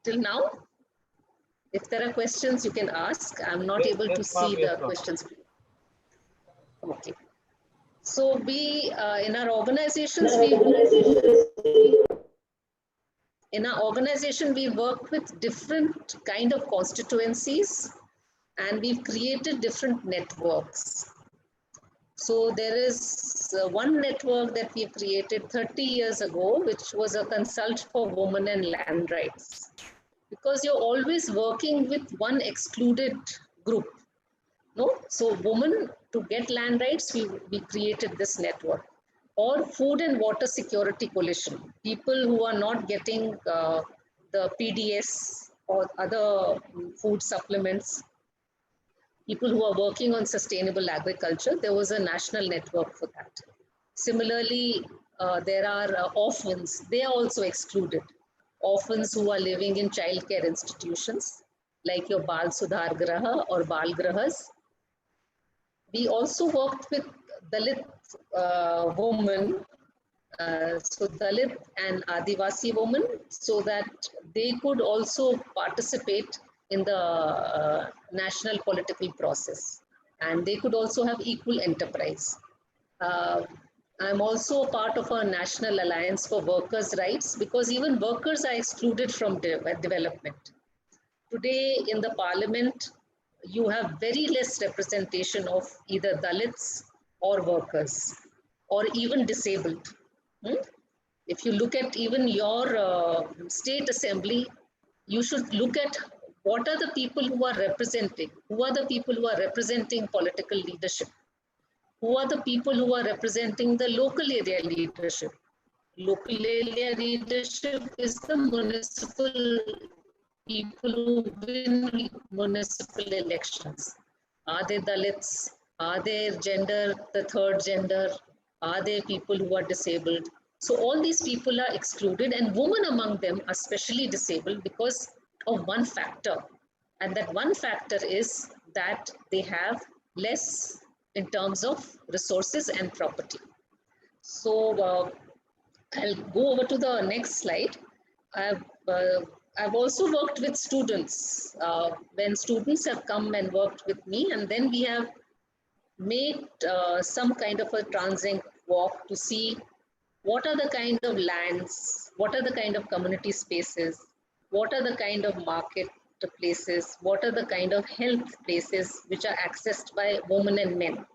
till now? If there are questions, you can ask. I'm not able to see the questions. Okay. So we, in our organizations, we work with different kind of constituencies and we've created different networks. So there is one network that we created 30 years ago, which was a consult for women and land rights. Because you're always working with one excluded group. No? So women, to get land rights, we created this network. Or Food and Water Security Coalition, people who are not getting the PDS or other food supplements, people who are working on sustainable agriculture, there was a national network for that. Similarly, there are orphans, they are also excluded. Orphans who are living in childcare institutions, like your Bal Sudhar Graha or Bal Grahas. We also worked with Dalit women, so Dalit and Adivasi women, so that they could also participate in the national political process and they could also have equal enterprise. I'm also a part of a National Alliance for Workers' Rights because even workers are excluded from development. Today in the parliament, you have very less representation of either Dalits or workers or even disabled. If you look at even your state assembly, you should look at what are the people who are representing, who are the people who are representing political leadership, who are the people who are representing the local area leadership. Local area leadership is the municipal people who win municipal elections. Are they Dalits? Are they gender, the third gender? Are they people who are disabled? So all these people are excluded and women among them are specially disabled because of one factor. And that one factor is that they have less in terms of resources and property. So I'll go over to the next slide. I've also worked with students. When students have come and worked with me, and then we have made some kind of a transient walk to see what are the kind of lands, what are the kind of community spaces, what are the kind of market places, what are the kind of health places which are accessed by women and men.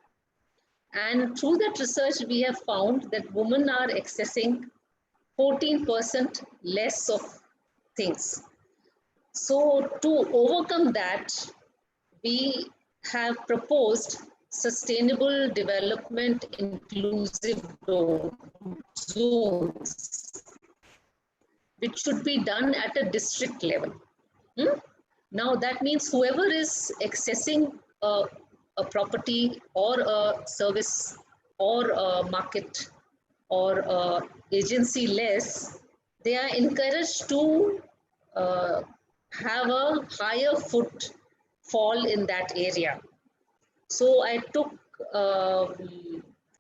And through that research, we have found that women are accessing 14% less of things. So to overcome that, we have proposed sustainable development inclusive zones, which should be done at a district level. Now that means whoever is accessing a property or a service or a market or a agency less, they are encouraged to have a higher footfall in that area. So I took,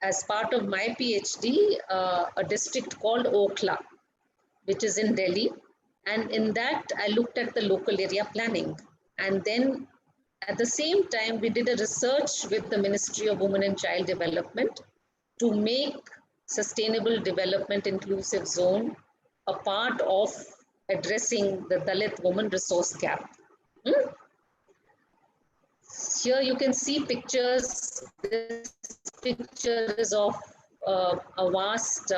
as part of my PhD, a district called Okhla, which is in Delhi. And in that, I looked at the local area planning. And then at the same time, we did a research with the Ministry of Women and Child Development to make sustainable development inclusive zone a part of addressing the Dalit woman resource gap. Here you can see pictures. This picture is of a vast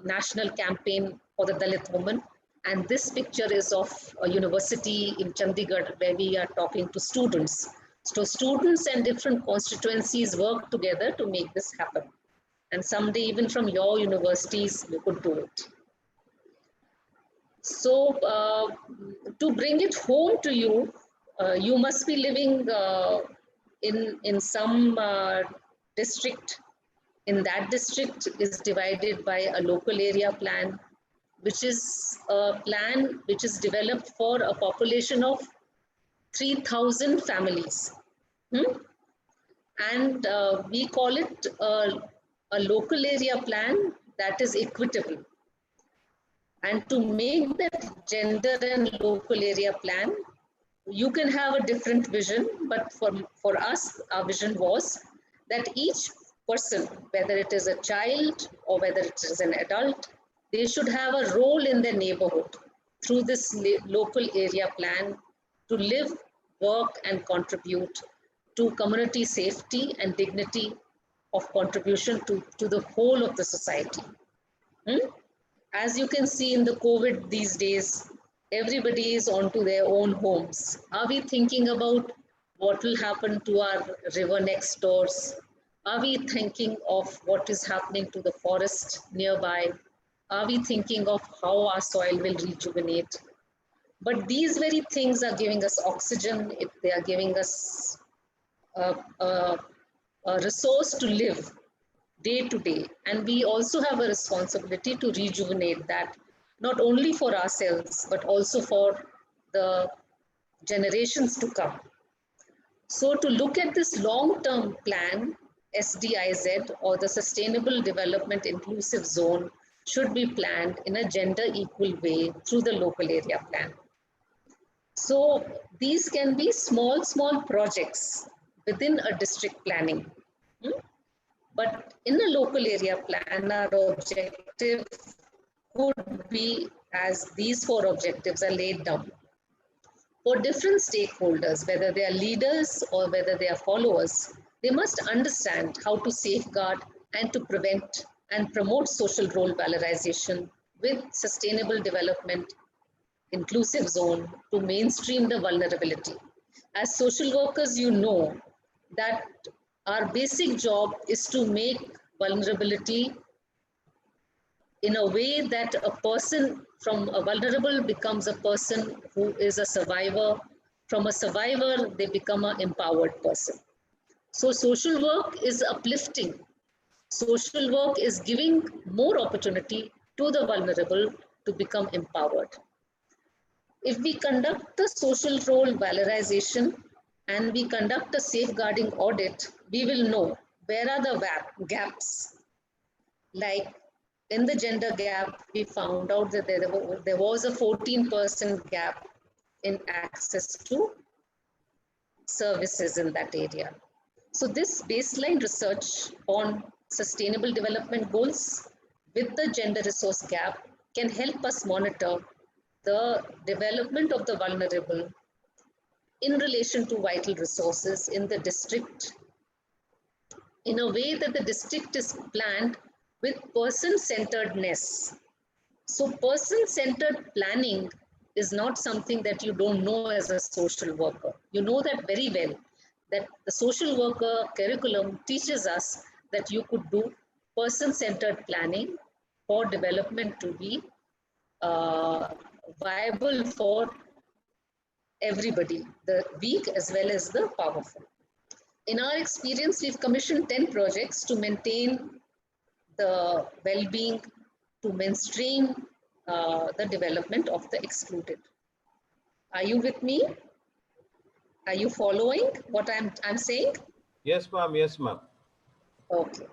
national campaign for the Dalit woman. And this picture is of a university in Chandigarh where we are talking to students. So students and different constituencies work together to make this happen. And someday even from your universities, we could do it. So to bring it home to you, you must be living in some district. In that district is divided by a local area plan, which is a plan which is developed for a population of 3,000 families. And we call it a local area plan that is equitable. And to make that gender and local area plan, you can have a different vision, but for us, our vision was that each person, whether it is a child or whether it is an adult, they should have a role in their neighborhood through this local area plan to live, work, and contribute to community safety and dignity of contribution to the whole of the society. As you can see in the COVID these days, everybody is onto their own homes. Are we thinking about what will happen to our river next doors? Are we thinking of what is happening to the forest nearby? Are we thinking of how our soil will rejuvenate? But these very things are giving us oxygen. They are giving us a resource to live day to day. And we also have a responsibility to rejuvenate that, not only for ourselves, but also for the generations to come. So to look at this long-term plan, SDIZ, or the Sustainable Development Inclusive Zone, should be planned in a gender equal way through the local area plan. So these can be small projects within a district planning. But in a local area plan, our objective could be as these 4 objectives are laid down. For different stakeholders, whether they are leaders or whether they are followers, they must understand how to safeguard and to prevent and promote social role valorization with sustainable development inclusive zone to mainstream the vulnerability. As social workers, you know that our basic job is to make vulnerability in a way that a person from a vulnerable becomes a person who is a survivor. From a survivor, they become an empowered person. So social work is uplifting. Social work is giving more opportunity to the vulnerable to become empowered. If we conduct the social role valorization and we conduct a safeguarding audit, we will know where are the gaps. Like in the gender gap, we found out that there was a 14% gap in access to services in that area. So this baseline research on sustainable development goals with the gender resource gap can help us monitor the development of the vulnerable in relation to vital resources in the district in a way that the district is planned with person-centeredness. So person-centered planning is not something that you don't know as a social worker. You know that very well, that the social worker curriculum teaches us that you could do person-centered planning for development to be viable for everybody, the weak as well as the powerful. In our experience, we've commissioned 10 projects to maintain the well-being, to mainstream the development of the excluded. Are you with me? Are you following what I'm saying?
Yes, ma'am. Yes, ma'am.
Okay.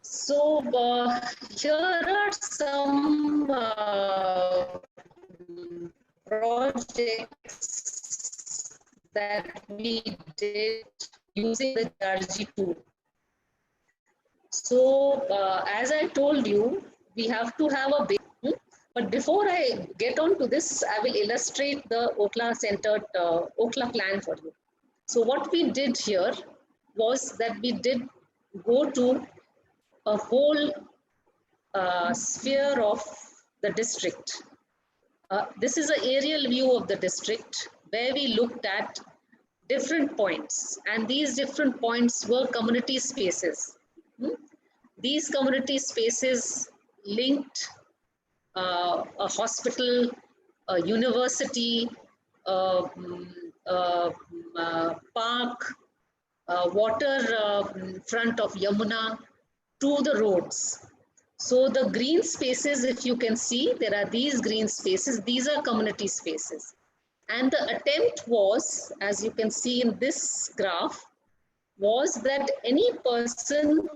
So here are some projects that we did using the IMS-CRD tool. So as I told you, we have to have a basic, but before I get on to this, I will illustrate the OCLA-centered OCLA plan for you. So what we did here was that we did go to a whole sphere of the district. This is an aerial view of the district where we looked at different points, and these different points were community spaces. These community spaces linked a hospital, a university, park, water front of Yamuna to the roads. So the green spaces, if you can see, there are these green spaces, these are community spaces. And the attempt was, as you can see in this graph, was that any person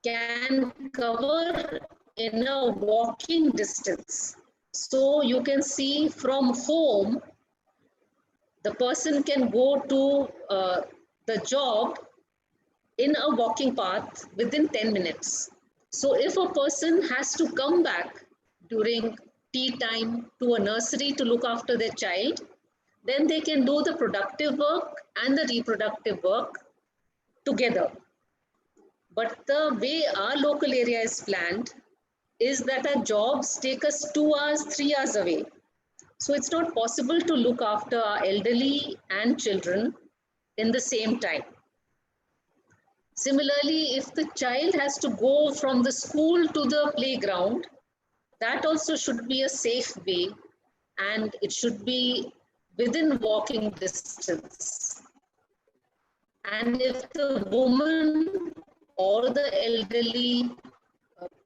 can cover in a walking distance. So you can see from home, the person can go to the job in a walking path within 10 minutes. So if a person has to come back during tea time to a nursery to look after their child, then they can do the productive work and the reproductive work together. But the way our local area is planned is that our jobs take us 2 hours, 3 hours away. So it's not possible to look after our elderly and children in the same time. Similarly, if the child has to go from the school to the playground, that also should be a safe way, and it should be within walking distance. And if the woman or the elderly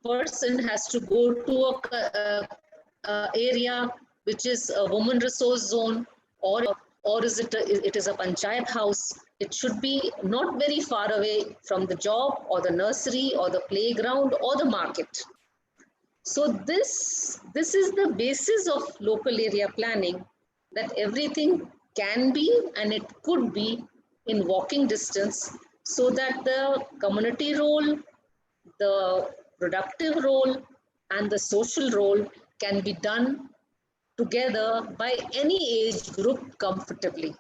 person has to go to a area which is a woman resource zone, or is it is a panchayat house, it should be not very far away from the job or the nursery or the playground or the market. So this is the basis of local area planning, that everything can be and it could be in walking distance, so that the community role, the productive role, and the social role can be done together by any age group comfortably,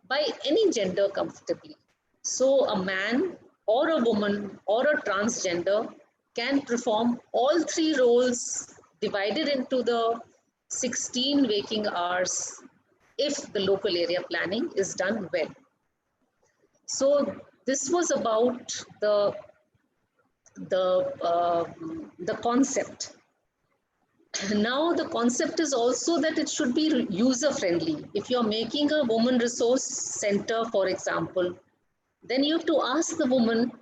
by any gender comfortably. So a man or a woman or a transgender can perform all 3 roles divided into the 16 waking hours if the local area planning is done well. So this was about the concept. Now the concept is also that it should be user friendly. If you're making a woman resource center, for example, then you have to ask the woman,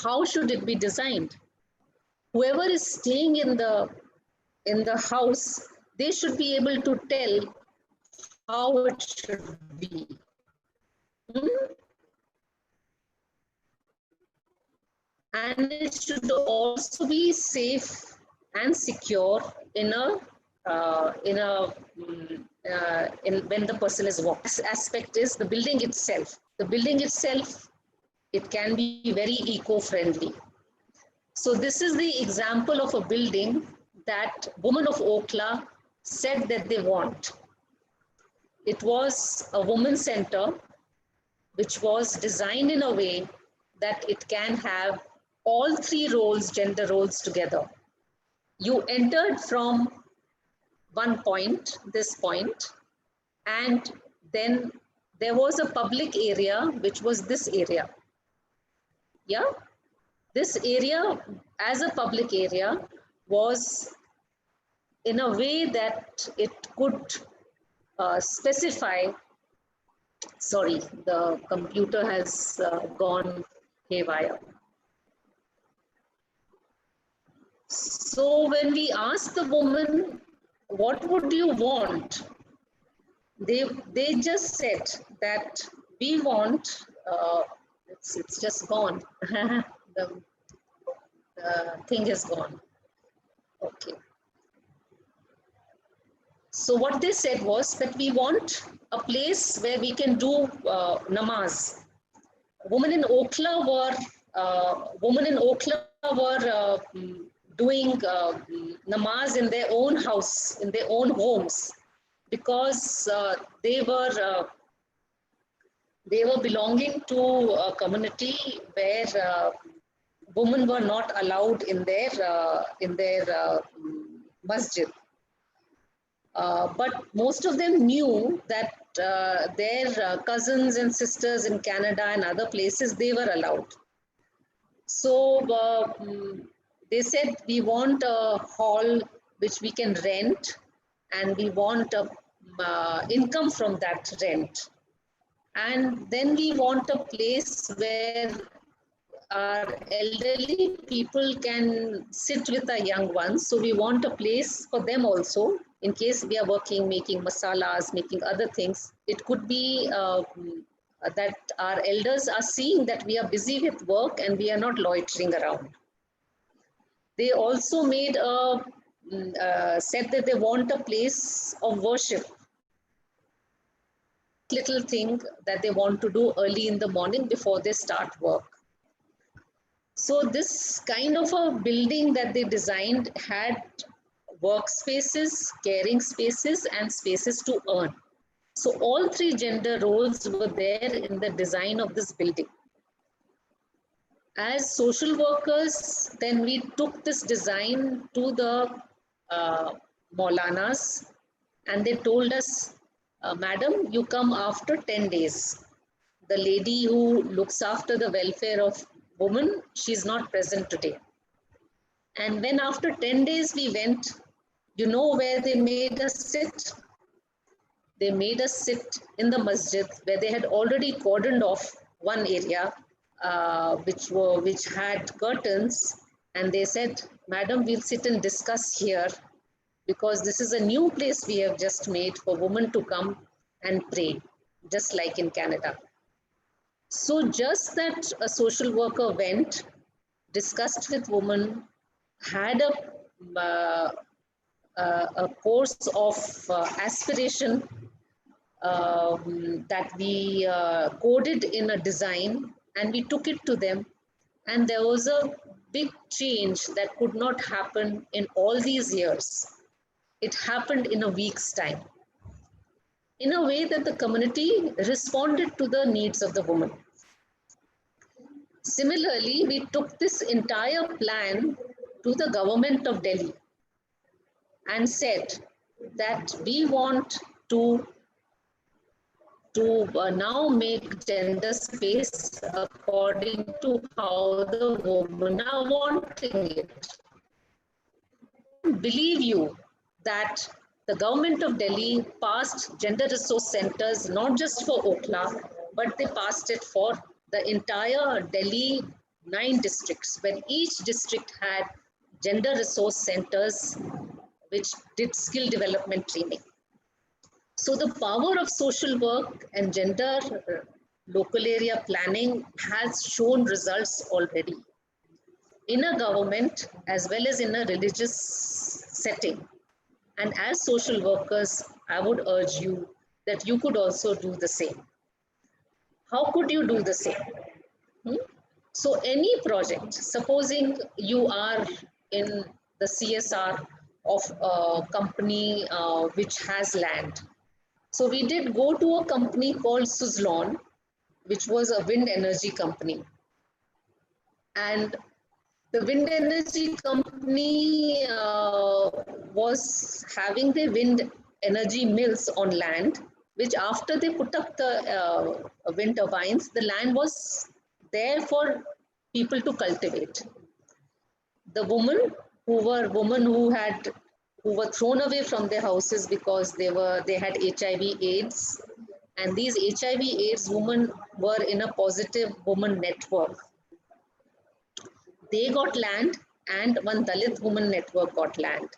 how should it be designed? Whoever is staying in the house, they should be able to tell how it should be. And it should also be safe and secure when the person is walking. This aspect is the building itself. The building itself, it can be very eco-friendly. So this is the example of a building that women of Okla said that they want. It was a women's center which was designed in a way that it can have all three roles, gender roles together. You entered from one point, this point, and then there was a public area, which was this area. Yeah, this area as a public area was in a way that it could specify, sorry, the computer has gone haywire. So when we asked the woman, what would you want? They just said that we want, it's just gone. the thing is gone. Okay. So what they said was that we want a place where we can do namaz. Women in Okla were doing namaz in their own house, in their own homes, because they were belonging to a community where women were not allowed in their masjid. But most of them knew that their cousins and sisters in Canada and other places, they were allowed. So they said, we want a hall which we can rent, and we want income from that rent. And then we want a place where our elderly people can sit with our young ones. So we want a place for them also, in case we are working, making masalas, making other things. It could be that our elders are seeing that we are busy with work and we are not loitering around. They also made said that they want a place of worship. Little thing that they want to do early in the morning before they start work. So this kind of a building that they designed had workspaces, caring spaces, and spaces to earn. So all three gender roles were there in the design of this building. As social workers, then we took this design to the Maulanas, and they told us, Madam, you come after 10 days. The lady who looks after the welfare of women, she's not present today. And when after 10 days we went, you know where they made us sit? They made us sit in the masjid where they had already cordoned off one area which had curtains, and they said, Madam, we'll sit and discuss here because this is a new place we have just made for women to come and pray, just like in Canada. So just that a social worker went, discussed with women, had a course of aspiration that we coded in a design, and we took it to them, and there was a big change that could not happen in all these years. It happened in a week's time, in a way that the community responded to the needs of the woman. Similarly, we took this entire plan to the government of Delhi and said that we want to now make gender space according to how the women are wanting it. Believe you that the government of Delhi passed gender resource centers not just for Okla, but they passed it for the entire Delhi 9 districts, where each district had gender resource centers which did skill development training. So the power of social work and gender local area planning has shown results already in a government as well as in a religious setting. And as social workers, I would urge you that you could also do the same. How could you do the same? So any project, supposing you are in the CSR of a company which has land. So we did go to a company called Suzlon, which was a wind energy company. And the wind energy company was having the wind energy mills on land, which after they put up the wind turbines, the land was there for people to cultivate. The women who were thrown away from their houses because they had HIV/AIDS, and these HIV/AIDS women were in a positive woman network. They got land, and one Dalit woman network got land.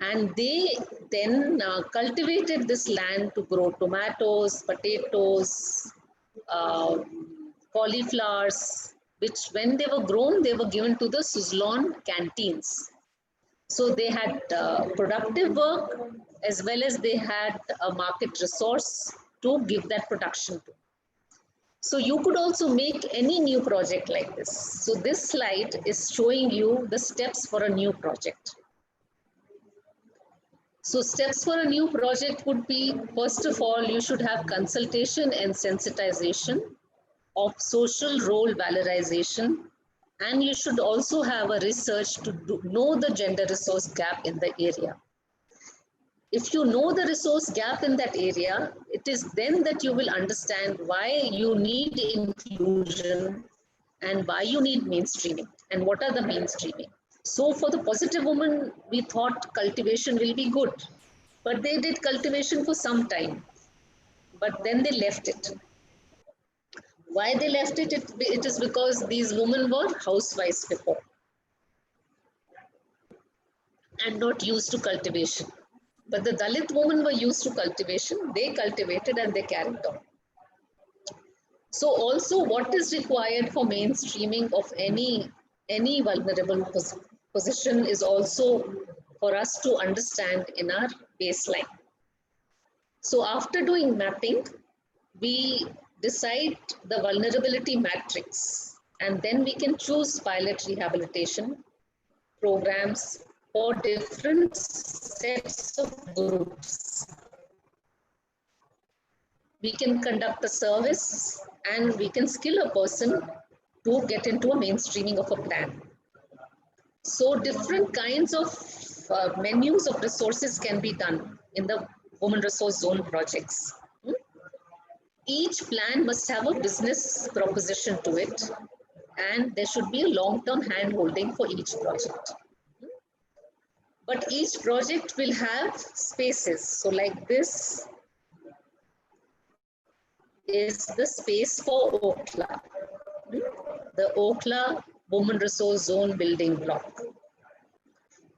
And they then cultivated this land to grow tomatoes, potatoes, cauliflowers, which when they were grown, they were given to the Suzlon canteens. So they had productive work as well as they had a market resource to give that production to. So you could also make any new project like this. So this slide is showing you the steps for a new project. So steps for a new project would be, first of all, you should have consultation and sensitization of social role valorization, and you should also have a research to know the gender resource gap in the area. If you know the resource gap in that area, it is then that you will understand why you need inclusion and why you need mainstreaming and what are the mainstreaming. So for the positive woman, we thought cultivation will be good, but they did cultivation for some time, but then they left it. Why they left it? It is because these women were housewives before and not used to cultivation. But the Dalit women were used to cultivation. They cultivated and they carried on. So also what is required for mainstreaming of any vulnerable position is also for us to understand in our baseline. So after doing mapping, we decide the vulnerability matrix, and then we can choose pilot rehabilitation programs for different sets of groups. We can conduct a service and we can skill a person to get into a mainstreaming of a plan. So different kinds of menus of resources can be done in the Women Resource Zone projects. Each plan must have a business proposition to it, and there should be a long-term hand-holding for each project. But each project will have spaces. So like this is the space for Okla, the Okla Women Resource Zone building block.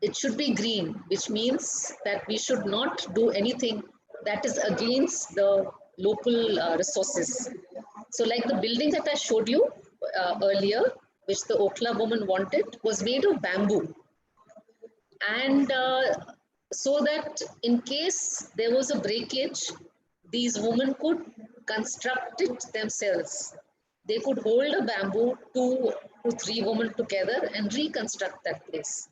It should be green, which means that we should not do anything that is against the local resources. So like the building that I showed you earlier, which the Okla woman wanted, was made of bamboo. And so that in case there was a breakage, these women could construct it themselves. They could hold a bamboo, 2 to 3 women together and reconstruct that place.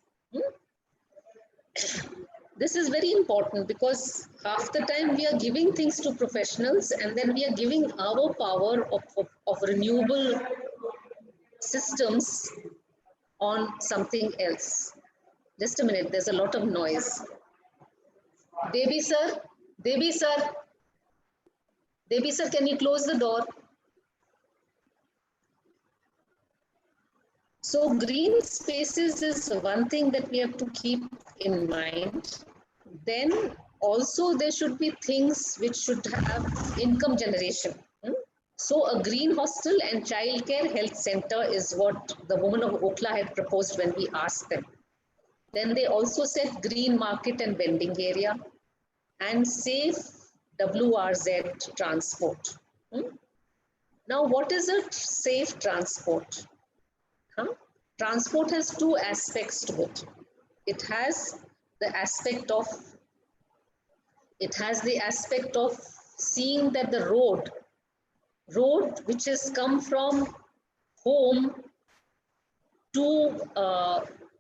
This is very important because half the time we are giving things to professionals and then we are giving our power of renewable systems on something else. Just a minute, there's a lot of noise. Devi sir, can you close the door? So green spaces is one thing that we have to keep in mind. Then also there should be things which should have income generation. So a green hostel and childcare health center is what the women of Okla had proposed when we asked them. Then they also said green market and vending area and safe WRZ transport. Now what is a safe transport? Transport has 2 aspects to it. It has the aspect of seeing that the road which has come from home to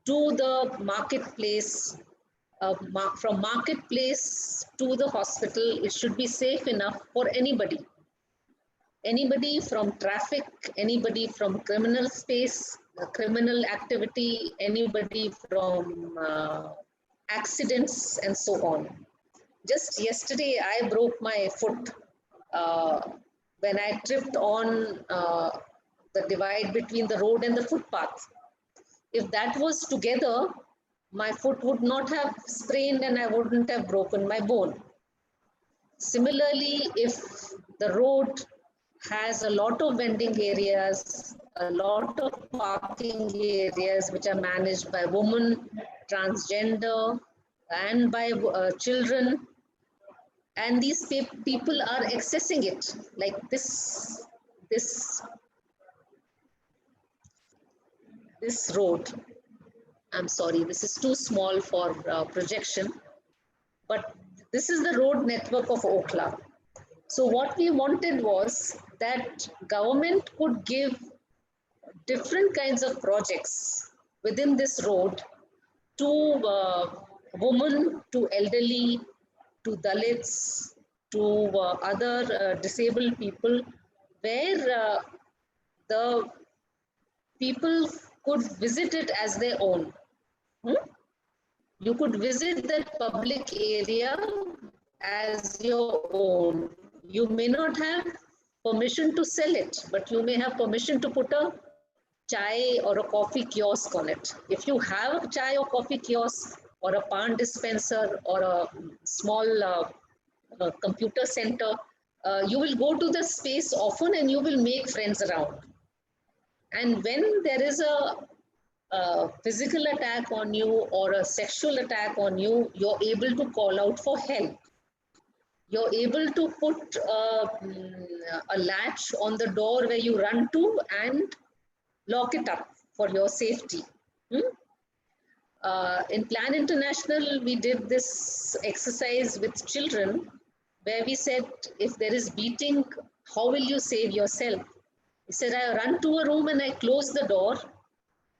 the marketplace, from marketplace to the hospital. It should be safe enough for anybody from traffic, anybody from criminal space, criminal activity, anybody from accidents, and so on. Just yesterday, I broke my foot when I tripped on the divide between the road and the footpath. If that was together, my foot would not have sprained and I wouldn't have broken my bone. Similarly, if the road has a lot of vending areas, a lot of parking areas which are managed by women, transgender, and by children, and these people are accessing it like this road. I'm sorry, this is too small for projection, but this is the road network of Okhla. So what we wanted was that government could give different kinds of projects within this road to women, to elderly, to Dalits, to other disabled people, where the people could visit it as their own. You could visit that public area as your own. You may not have permission to sell it, but you may have permission to put a chai or a coffee kiosk on it. If you have a chai or coffee kiosk or a pan dispenser or a small computer center, you will go to the space often and you will make friends around. And when there is a physical attack on you or a sexual attack on you, you're able to call out for help. You're able to put a latch on the door where you run to and lock it up for your safety. In Plan International, we did this exercise with children where we said, if there is beating, how will you save yourself? He said, I run to a room and I close the door,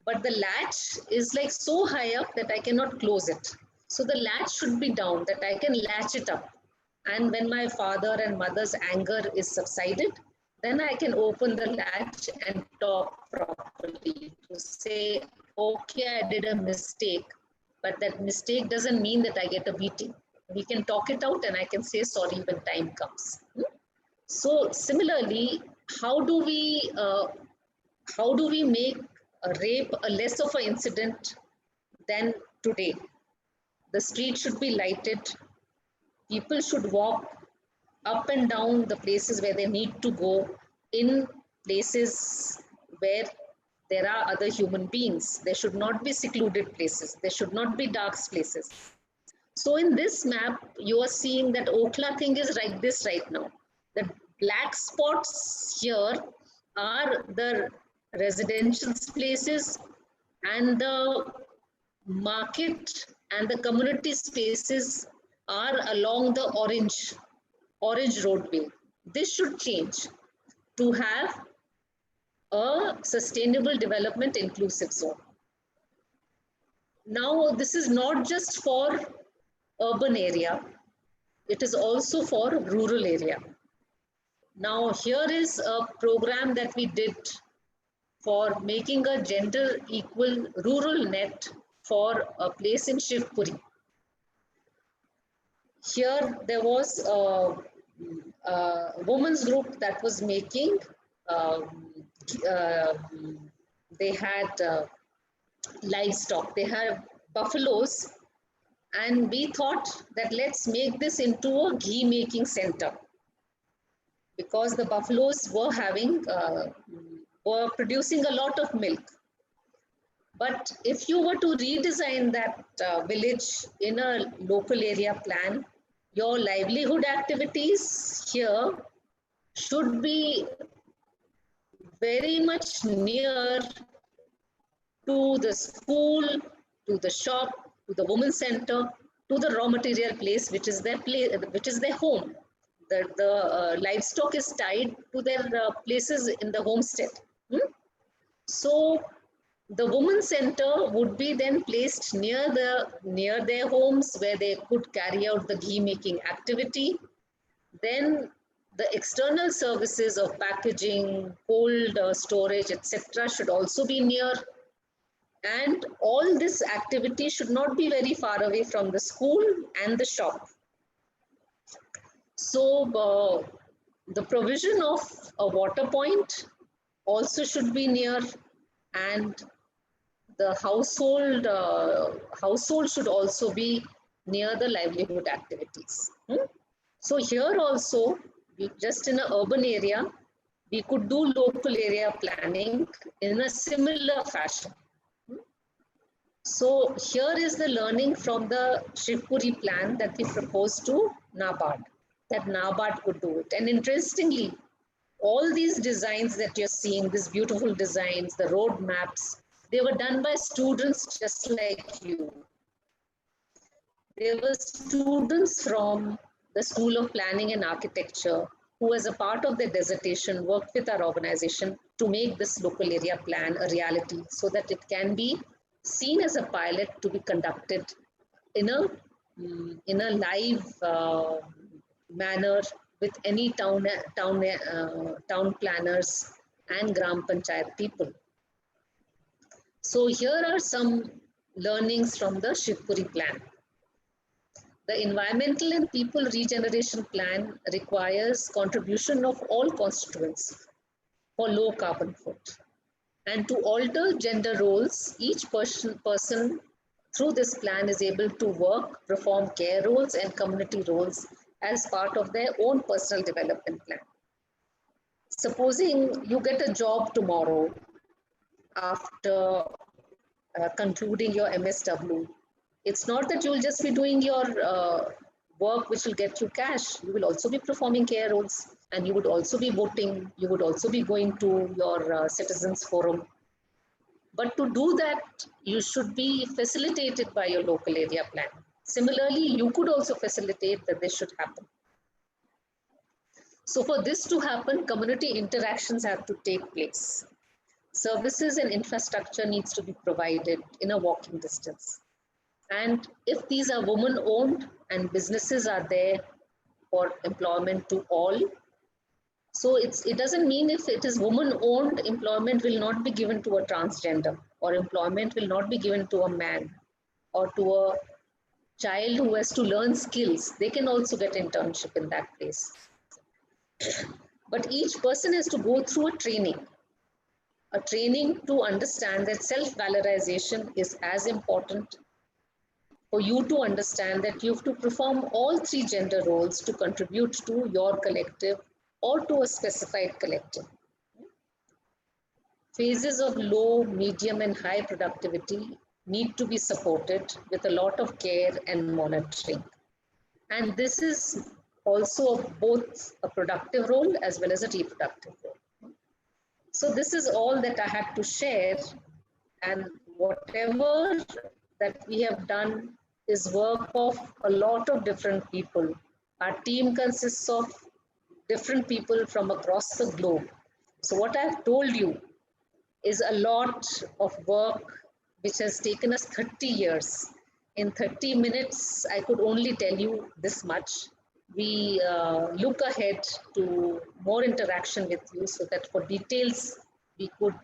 but the latch is like so high up that I cannot close it. So the latch should be down, that I can latch it up. And when my father and mother's anger is subsided, then I can open the latch and talk properly to say, okay, I did a mistake, but that mistake doesn't mean that I get a beating. We can talk it out and I can say sorry when time comes. So similarly, how do we make a rape a less of an incident than today? The street should be lighted. People should walk up and down the places where they need to go, in places where there are other human beings. There should not be secluded places. There should not be dark places. So in this map, you are seeing that Okhla thing is like this right now. The black spots here are the residential places, and the market and the community spaces are along the orange roadway. This should change to have a sustainable development inclusive zone. Now, this is not just for urban area, it is also for rural area. Now, here is a program that we did for making a gender equal rural net for a place in Shivpuri. Here there was a women's group that was making, they had livestock, they had buffaloes, and we thought that let's make this into a ghee making center, because the buffaloes were having, were producing a lot of milk. But if you were to redesign that village in a local area plan, your livelihood activities here should be very much near to the school, to the shop, to the women's center, to the raw material place, which is their home. The livestock is tied to their places in the homestead. So the women's center would be then placed near their homes where they could carry out the ghee making activity. Then the external services of packaging, cold storage, etc. should also be near. And all this activity should not be very far away from the school and the shop. So the provision of a water point also should be near, and the household should also be near the livelihood activities. So here also, just in an urban area, we could do local area planning in a similar fashion. So here is the learning from the Shivpuri plan that we proposed to NABARD, that NABARD could do it. And interestingly, all these designs that you're seeing, these beautiful designs, the road maps, they were done by students just like you. They were students from the School of Planning and Architecture who, as a part of their dissertation, worked with our organization to make this local area plan a reality so that it can be seen as a pilot to be conducted in a live manner with any town planners and Gram Panchayat people. So here are some learnings from the Shivpuri plan. The environmental and people regeneration plan requires contribution of all constituents for low carbon foot. And to alter gender roles, each person through this plan is able to work, perform care roles and community roles as part of their own personal development plan. Supposing you get a job tomorrow after concluding your MSW, it's not that you'll just be doing your work which will get you cash. You will also be performing care roles, and you would also be voting. You would also be going to your citizens forum. But to do that, you should be facilitated by your local area plan. Similarly, you could also facilitate that this should happen. So for this to happen, community interactions have to take place. Services and infrastructure needs to be provided in a walking distance. And if these are women-owned and businesses are there for employment to all, so it doesn't mean if it is woman-owned, employment will not be given to a transgender, or employment will not be given to a man, or to a child who has to learn skills. They can also get internship in that place. But each person has to go through a training to understand that self-valorization is as important, for you to understand that you have to perform all three gender roles to contribute to your collective or to a specified collective. Phases of low, medium, and high productivity need to be supported with a lot of care and monitoring. And this is also both a productive role as well as a reproductive role. So this is all that I had to share, and whatever that we have done is work of a lot of different people. Our team consists of different people from across the globe. So what I've told you is a lot of work which has taken us 30 years. In 30 minutes, I could only tell you this much. We look ahead to more interaction with you so that for details, we could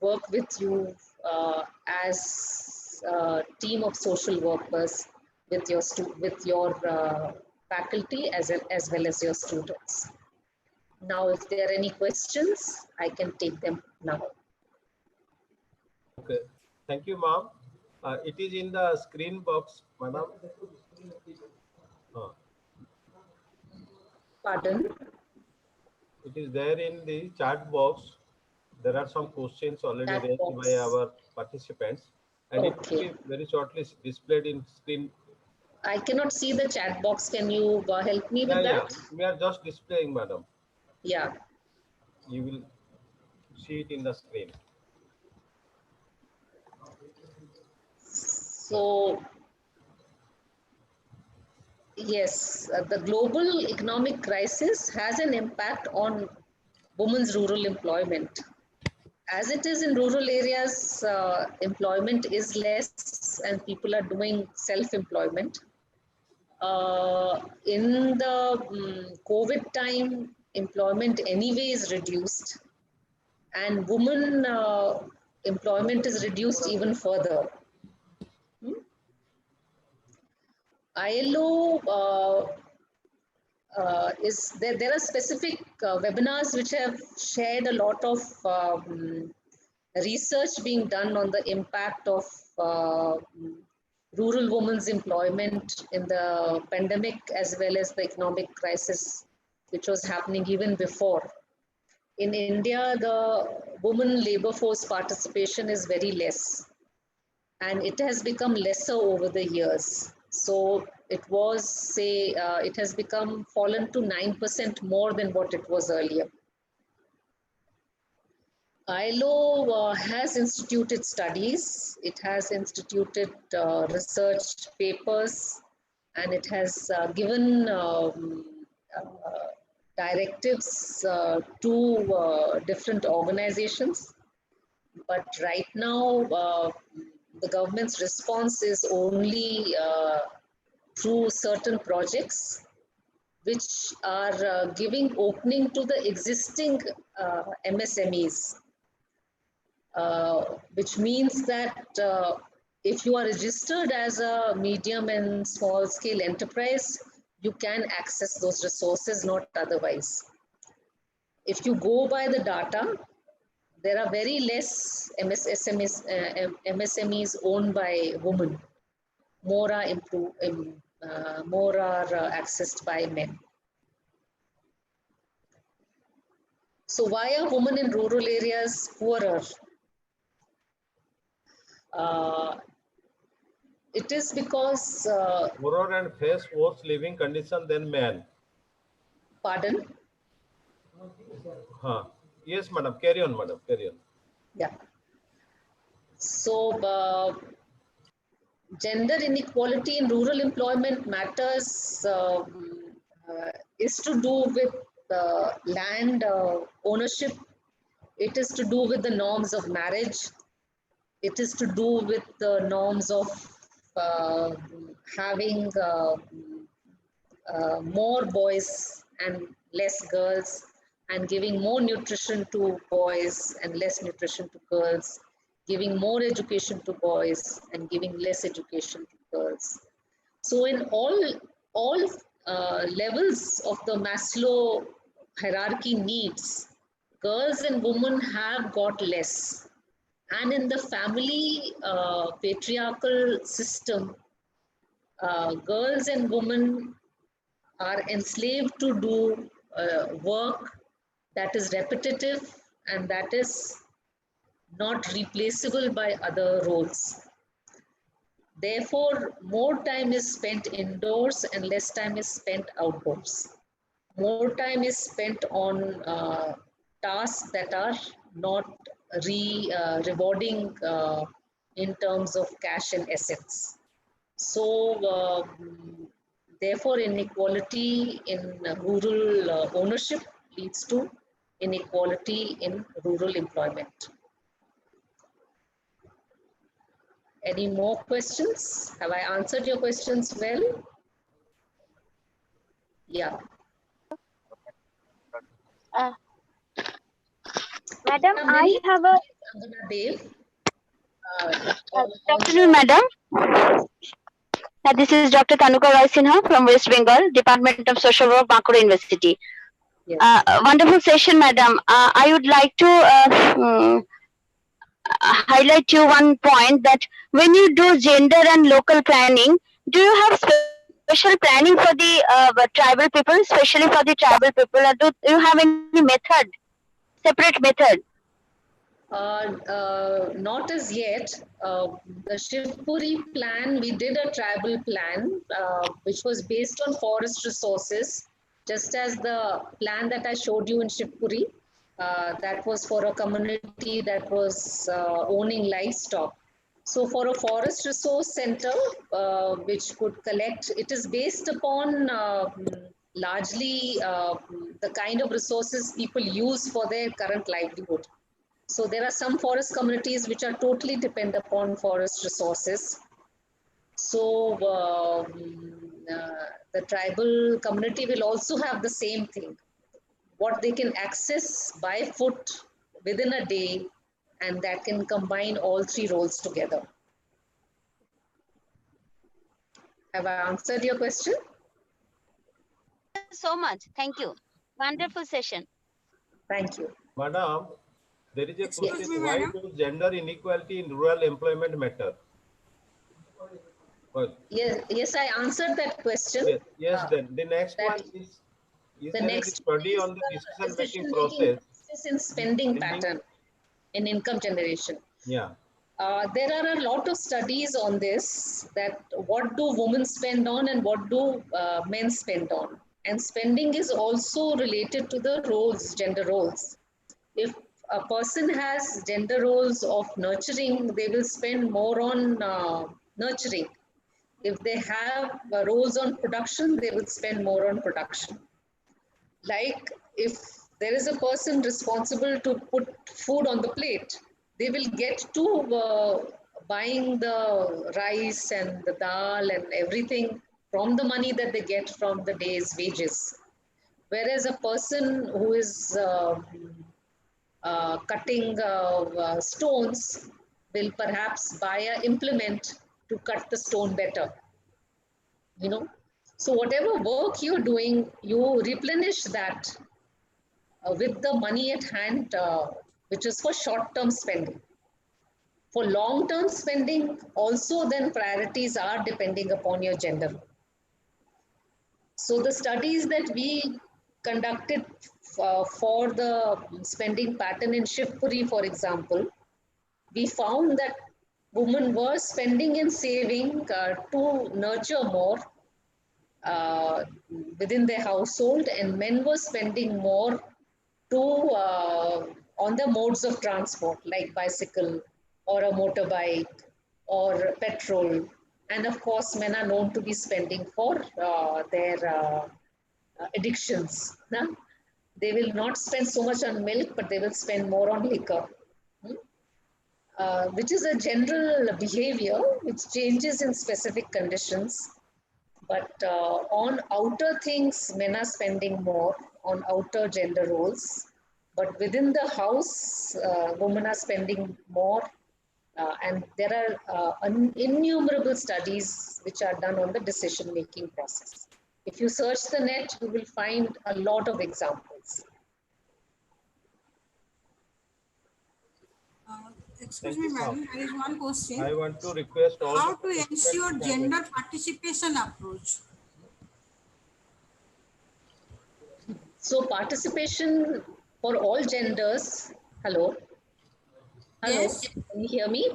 work with you as a team of social workers with your faculty as well as your students. Now, if there are any questions, I can take them now.
Okay, thank you, ma'am. It is in the screen box, madam.
Pardon?
It is there in the chat box. There are some questions already
Chat
raised
box.
by our participants, and it will
Okay.
be very shortly displayed in screen.
I cannot see the chat box. Can you help me with that?
We are just displaying, madam.
Yeah.
You will see it in the screen.
So, yes, the global economic crisis has an impact on women's rural employment. as it is in rural areas, employment is less and people are doing self-employment. In the COVID time, employment anyway is reduced, and women employment is reduced even further. ILO there are specific webinars which have shared a lot of research being done on the impact of rural women's employment in the pandemic as well as the economic crisis which was happening even before. In India, the women labor force participation is very less, and it has become lesser over the years. So it was, say, it has become fallen to 9% more than what it was earlier. ILO has instituted studies, it has instituted research papers, and it has given directives to different organizations. But right now, the government's response is only through certain projects which are giving opening to the existing MSMEs, which means that if you are registered as a medium and small scale enterprise, you can access those resources, not otherwise. If you go by the data, there are very less MSMEs owned by women. More are accessed by men. So why are women in rural areas poorer? It is because
poorer and face worse living condition than men.
Pardon?
Yes, madam. Carry on, madam. Carry on.
Yeah. So gender inequality in rural employment matters is to do with land ownership. It is to do with the norms of marriage. It is to do with the norms of having more boys and less girls, and giving more nutrition to boys and less nutrition to girls, giving more education to boys and giving less education to girls. So in all levels of the Maslow hierarchy needs, girls and women have got less. And in the family patriarchal system, girls and women are enslaved to do work that is repetitive and that is not replaceable by other roles. Therefore, more time is spent indoors and less time is spent outdoors. More time is spent on tasks that are not rewarding in terms of cash and assets. So, therefore, inequality in rural ownership leads to inequality in rural employment. Any more questions? Have I answered your questions well? Yeah.
Madam, I have a...
Dev.
Good afternoon, madam. This is Dr. Tanuka Roy Sinha from West Bengal, Department of Social Work, Bankura University.
Yes.
Wonderful session, madam. I would like to highlight you one point that when you do gender and local planning, do you have special planning for the tribal people, especially for the tribal people, or do you have any method, separate method?
Not as yet. The Shivpuri plan, we did a tribal plan, which was based on forest resources, just as the plan that I showed you in Shivpuri. That was for a community that was owning livestock. So for a forest resource center, which could collect, it is based upon largely the kind of resources people use for their current livelihood. So there are some forest communities which are totally dependent upon forest resources. So the tribal community will also have the same thing, what they can access by foot within a day, and that can combine all three roles together. Have I answered your question?
Thank you so much. Thank you. Wonderful session.
Thank you.
Madam, there is a
Excuse
question,
me,
why
madam.
does gender inequality in rural employment matter? Well,
Yes, I answered that question.
yes, then the next one
That
is
the
there any
next
study
is
on the
the
decision-making
decision-making
process?
process in spending
Spending?
pattern in income generation.
Yeah.
There are a lot of studies on this, that what do women spend on and what do men spend on. And spending is also related to the roles, gender roles. If a person has gender roles of nurturing, they will spend more on nurturing. If they have roles on production, they will spend more on production. Like if there is a person responsible to put food on the plate, they will get to buying the rice and the dal and everything from the money that they get from the day's wages. Whereas a person who is cutting stones will perhaps buy an implement to cut the stone better, you know. So whatever work you're doing, you replenish that with the money at hand, which is for short-term spending. For long-term spending, also then priorities are depending upon your gender. So the studies that we conducted for the spending pattern in Shivpuri, for example, we found that women were spending and saving to nurture more uh, within their household, and men were spending more to on the modes of transport like bicycle or a motorbike or petrol. And of course, men are known to be spending for their addictions. No? They will not spend so much on milk, but they will spend more on liquor. Which is a general behavior which changes in specific conditions. But on outer things, men are spending more on outer gender roles. But within the house, women are spending more. And there are innumerable studies which are done on the decision-making process. If you search the net, you will find a lot of examples.
Excuse
Thank
me,
you, ma'am.
madam. There is one question.
I want to request all
How
the
to ensure
participants
gender participation approach?
So participation for all genders. Hello. Hello.
Yes.
Can you hear me?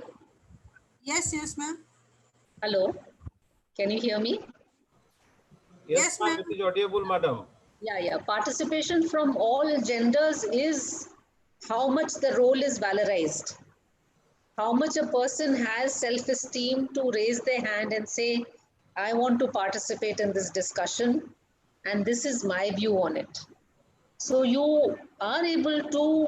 Yes, ma'am.
Hello. Can you hear me?
Yes,
Yes,
ma'am,
ma'am.
it is audible, madam.
Yeah. Participation from all genders is how much the role is valorized. How much a person has self-esteem to raise their hand and say, I want to participate in this discussion, and this is my view on it. So you are able to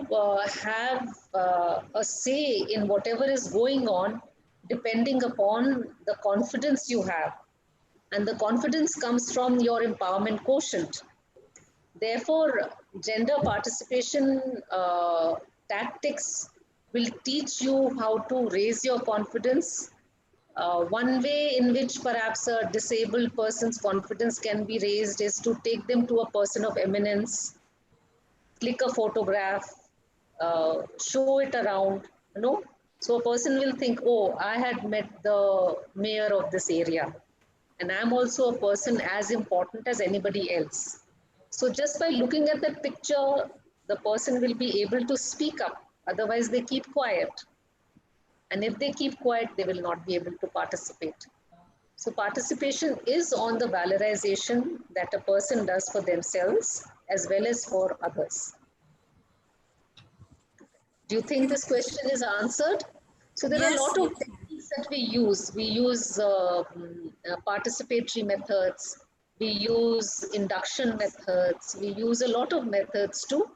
have a say in whatever is going on, depending upon the confidence you have. And the confidence comes from your empowerment quotient. Therefore, gender participation tactics will teach you how to raise your confidence. One way in which perhaps a disabled person's confidence can be raised is to take them to a person of eminence, click a photograph, show it around, you know. So a person will think, oh, I had met the mayor of this area, and I'm also a person as important as anybody else. So just by looking at that picture, the person will be able to speak up. Otherwise, they keep quiet. And if they keep quiet, they will not be able to participate. So participation is on the valorization that a person does for themselves as well as for others. Do you think this question is answered? So there are a lot of techniques that we use. We use participatory methods. We use induction methods. We use a lot of methods to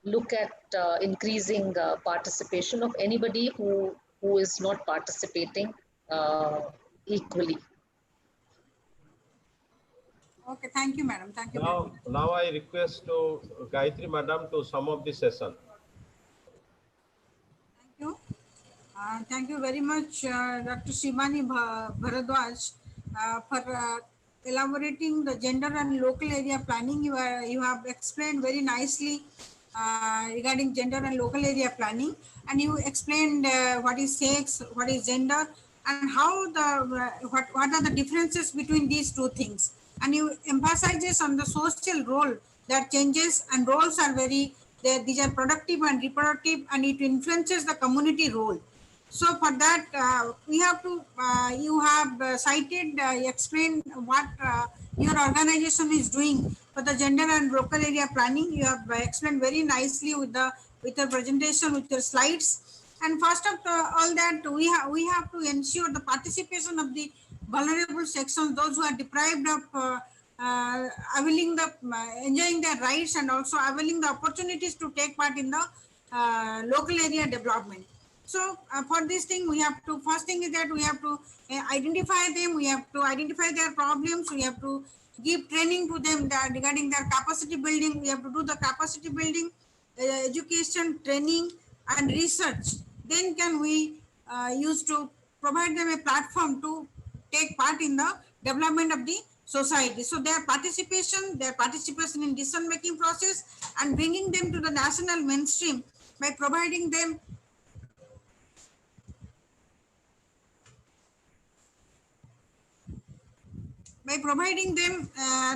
look at increasing participation of anybody who is not participating equally.
Okay, thank you, madam. Thank you very much.
Now I request to Gayatri Madam to sum up the session.
Thank you. Thank you very much, Dr. Shivani Bharadwaj, for elaborating the gender and local area planning. You have explained very nicely regarding gender and local area planning, and you explained what is sex, what is gender, and how what are the differences between these two things. And you emphasizes on the social role that changes, and roles are these are productive and reproductive, and it influences the community role. So for that, we have to, you have cited, explained what your organization is doing for the gender and local area planning. You have explained very nicely with your presentation, with your slides. And first of all that, we have to ensure the participation of the vulnerable sections, those who are deprived of availing the enjoying their rights, and also availing the opportunities to take part in the local area development. So for this thing, we have to, first thing is that we have to identify them, we have to identify their problems, we have to give training to them regarding their capacity building. We have to do the capacity building, education, training, and research. Then can we use to provide them a platform to take part in the development of the society. So their participation in decision making process, and bringing them to the national mainstream by providing them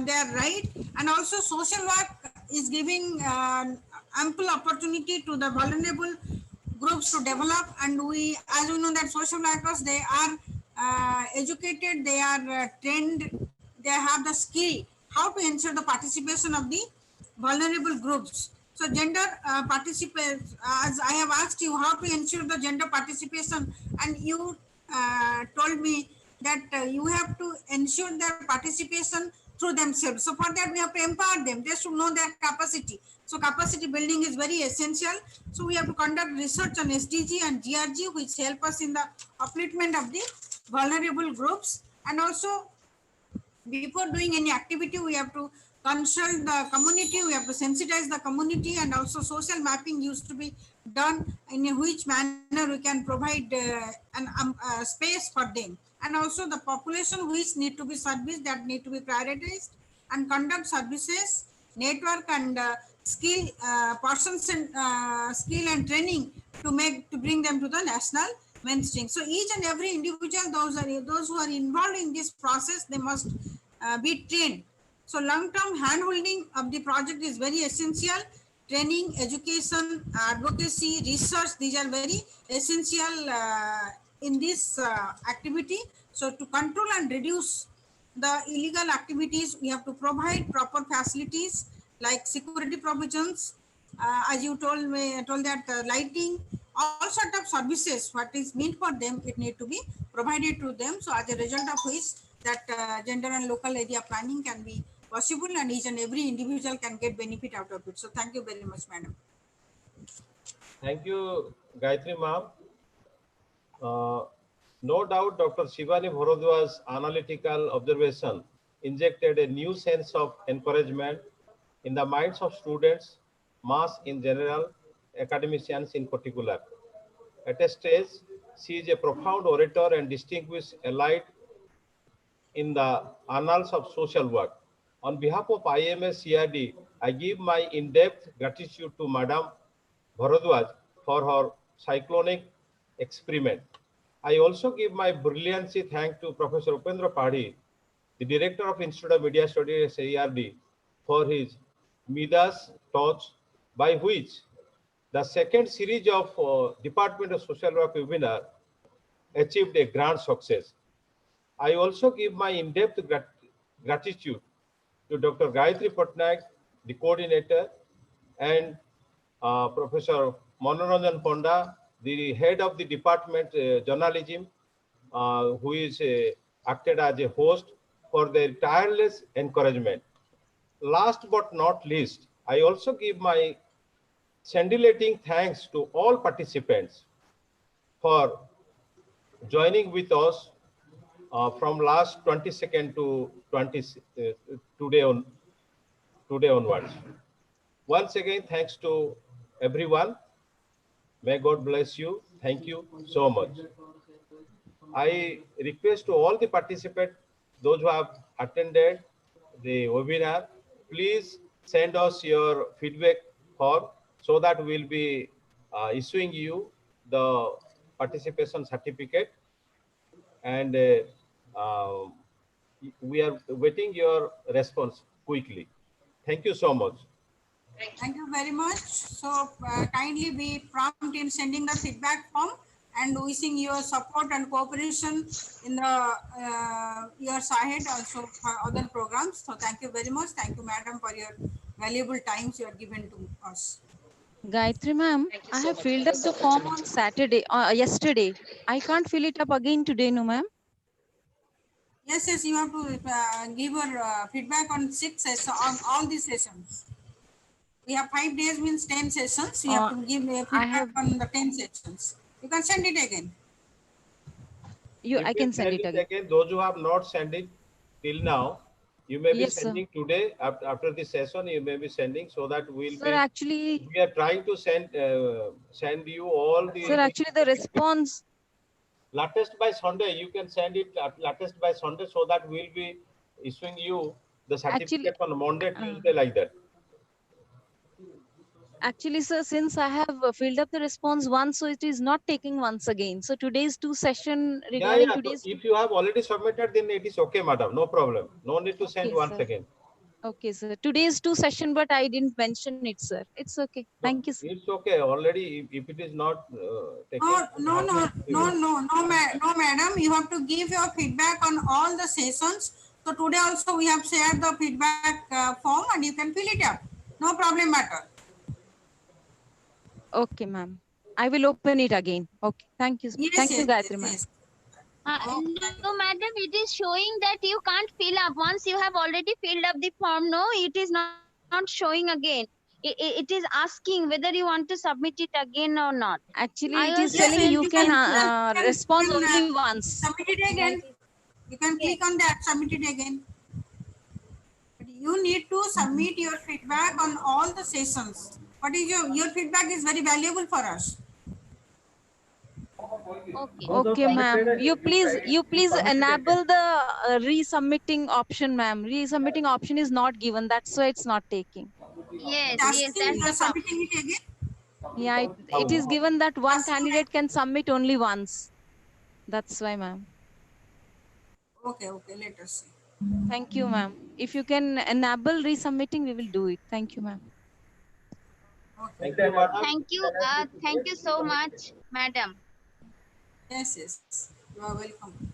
their right. And also social work is giving ample opportunity to the vulnerable groups to develop. And we, as we know, that social workers, they are educated, they are trained, they have the skill how to ensure the participation of the vulnerable groups. So gender participants, as I have asked you how to ensure the gender participation, and you told me that you have to ensure their participation through themselves. So for that, we have to empower them. They should know their capacity. So capacity building is very essential. So we have to conduct research on SDG and GRG, which help us in the upliftment of the vulnerable groups. And also, before doing any activity, we have to consult the community, we have to sensitize the community, and also social mapping used to be done in which manner we can provide space for them. And also the population which need to be serviced, that need to be prioritized, and conduct services, network, and skill persons, and skill and training to bring them to the national mainstream. So each and every individual, those who are involved in this process, they must be trained. So long-term hand-holding of the project is very essential. Training, education, advocacy, research, these are very essential in this activity. So to control and reduce the illegal activities, we have to provide proper facilities like security provisions, as you told that lighting, all sort of services, what is meant for them, it need to be provided to them. So as a result of which that gender and local area planning can be possible, and each and every individual can get benefit out of it. So thank you very much, madam.
Thank you, Gayatri ma'am. No doubt, Dr. Shivani Bharadwaj's analytical observation injected a new sense of encouragement in the minds of students, mass in general, academicians in particular. At a stage, she is a profound orator and distinguished elite in the annals of social work. On behalf of IMS-CRD, I give my in-depth gratitude to Madam Bharadwaj for her cyclonic experiment. I also give my brilliancy thanks to Professor Upendra Padhi, the Director of Institute of Media Studies at IRD, for his Midas touch, by which the second series of Department of Social Work webinar achieved a grand success. I also give my in-depth gratitude to Dr. Gayatri Patnaik, the coordinator, and Professor Manoranjan Ponda, the head of the department journalism, who is acted as a host, for their tireless encouragement. Last but not least, I also give my scintillating thanks to all participants for joining with us from last 22nd to 20 today onwards. Once again, thanks to everyone. May God bless you. Thank you so much. I request to all the participants, those who have attended the webinar, please send us your feedback form so that we'll be issuing you the participation certificate, and we are waiting your response quickly. Thank you so much.
Thank you very much. So kindly be prompt in sending the feedback form and wishing your support and cooperation in the years ahead also for other programs. So thank you very much. Thank you, madam, for your valuable times you are given to us.
Gayatri ma'am, I have filled up the form on Saturday, yesterday. I can't fill it up again today, no ma'am.
Yes, yes, you have to give your feedback on 6 sessions, on all the sessions. We have 5 days means 10 sessions. You have to give feedback on the 10 sessions. You can send it again.
I can send it again.
Those who have not sent it till now, you may be
Yes,
sending today after the session. You may be sending so that we are trying to send you all the.
Sir, actually the response.
Latest by Sunday, you can send it latest by Sunday so that we'll be issuing you the certificate on Monday, Tuesday, like that.
Actually, sir, since I have filled up the response once, so it is not taking once again. So today's 2 session regarding today's.
So if you have already submitted, then it is okay, madam. No problem. No need to send once again.
Okay, sir. Today's 2 session, but I didn't mention it, sir. It's okay. Thank you, sir.
It's okay. Already, if it is not taken.
No, madam. You have to give your feedback on all the sessions. So today also we have shared the feedback form and you can fill it up. No problem matter.
Okay, ma'am. I will open it again. Okay. Thank you.
Yes,
Thank you,
yes,
Gayatri, ma'am.
yes.
No, madam, it is showing that you can't fill up. Once you have already filled up the form, no, it is not showing again. It is asking whether you want to submit it again or not.
Actually, it is telling you can respond only once.
Submit it again. You can click on that, submit it again. But you need to submit your feedback on all the sessions. What is your feedback is very valuable for us.
Okay, ma'am. You please enable the resubmitting option, ma'am. Resubmitting option is not given. That's why it's not taking.
Yes, yes, that's the
submitting it again.
Yeah, it is given that one candidate can submit only once. That's why, ma'am.
Okay, let us see.
Thank you, ma'am. If you can enable resubmitting, we will do it. Thank you, ma'am.
Thank you, madam.
Thank you so much, madam.
Yes, you are welcome.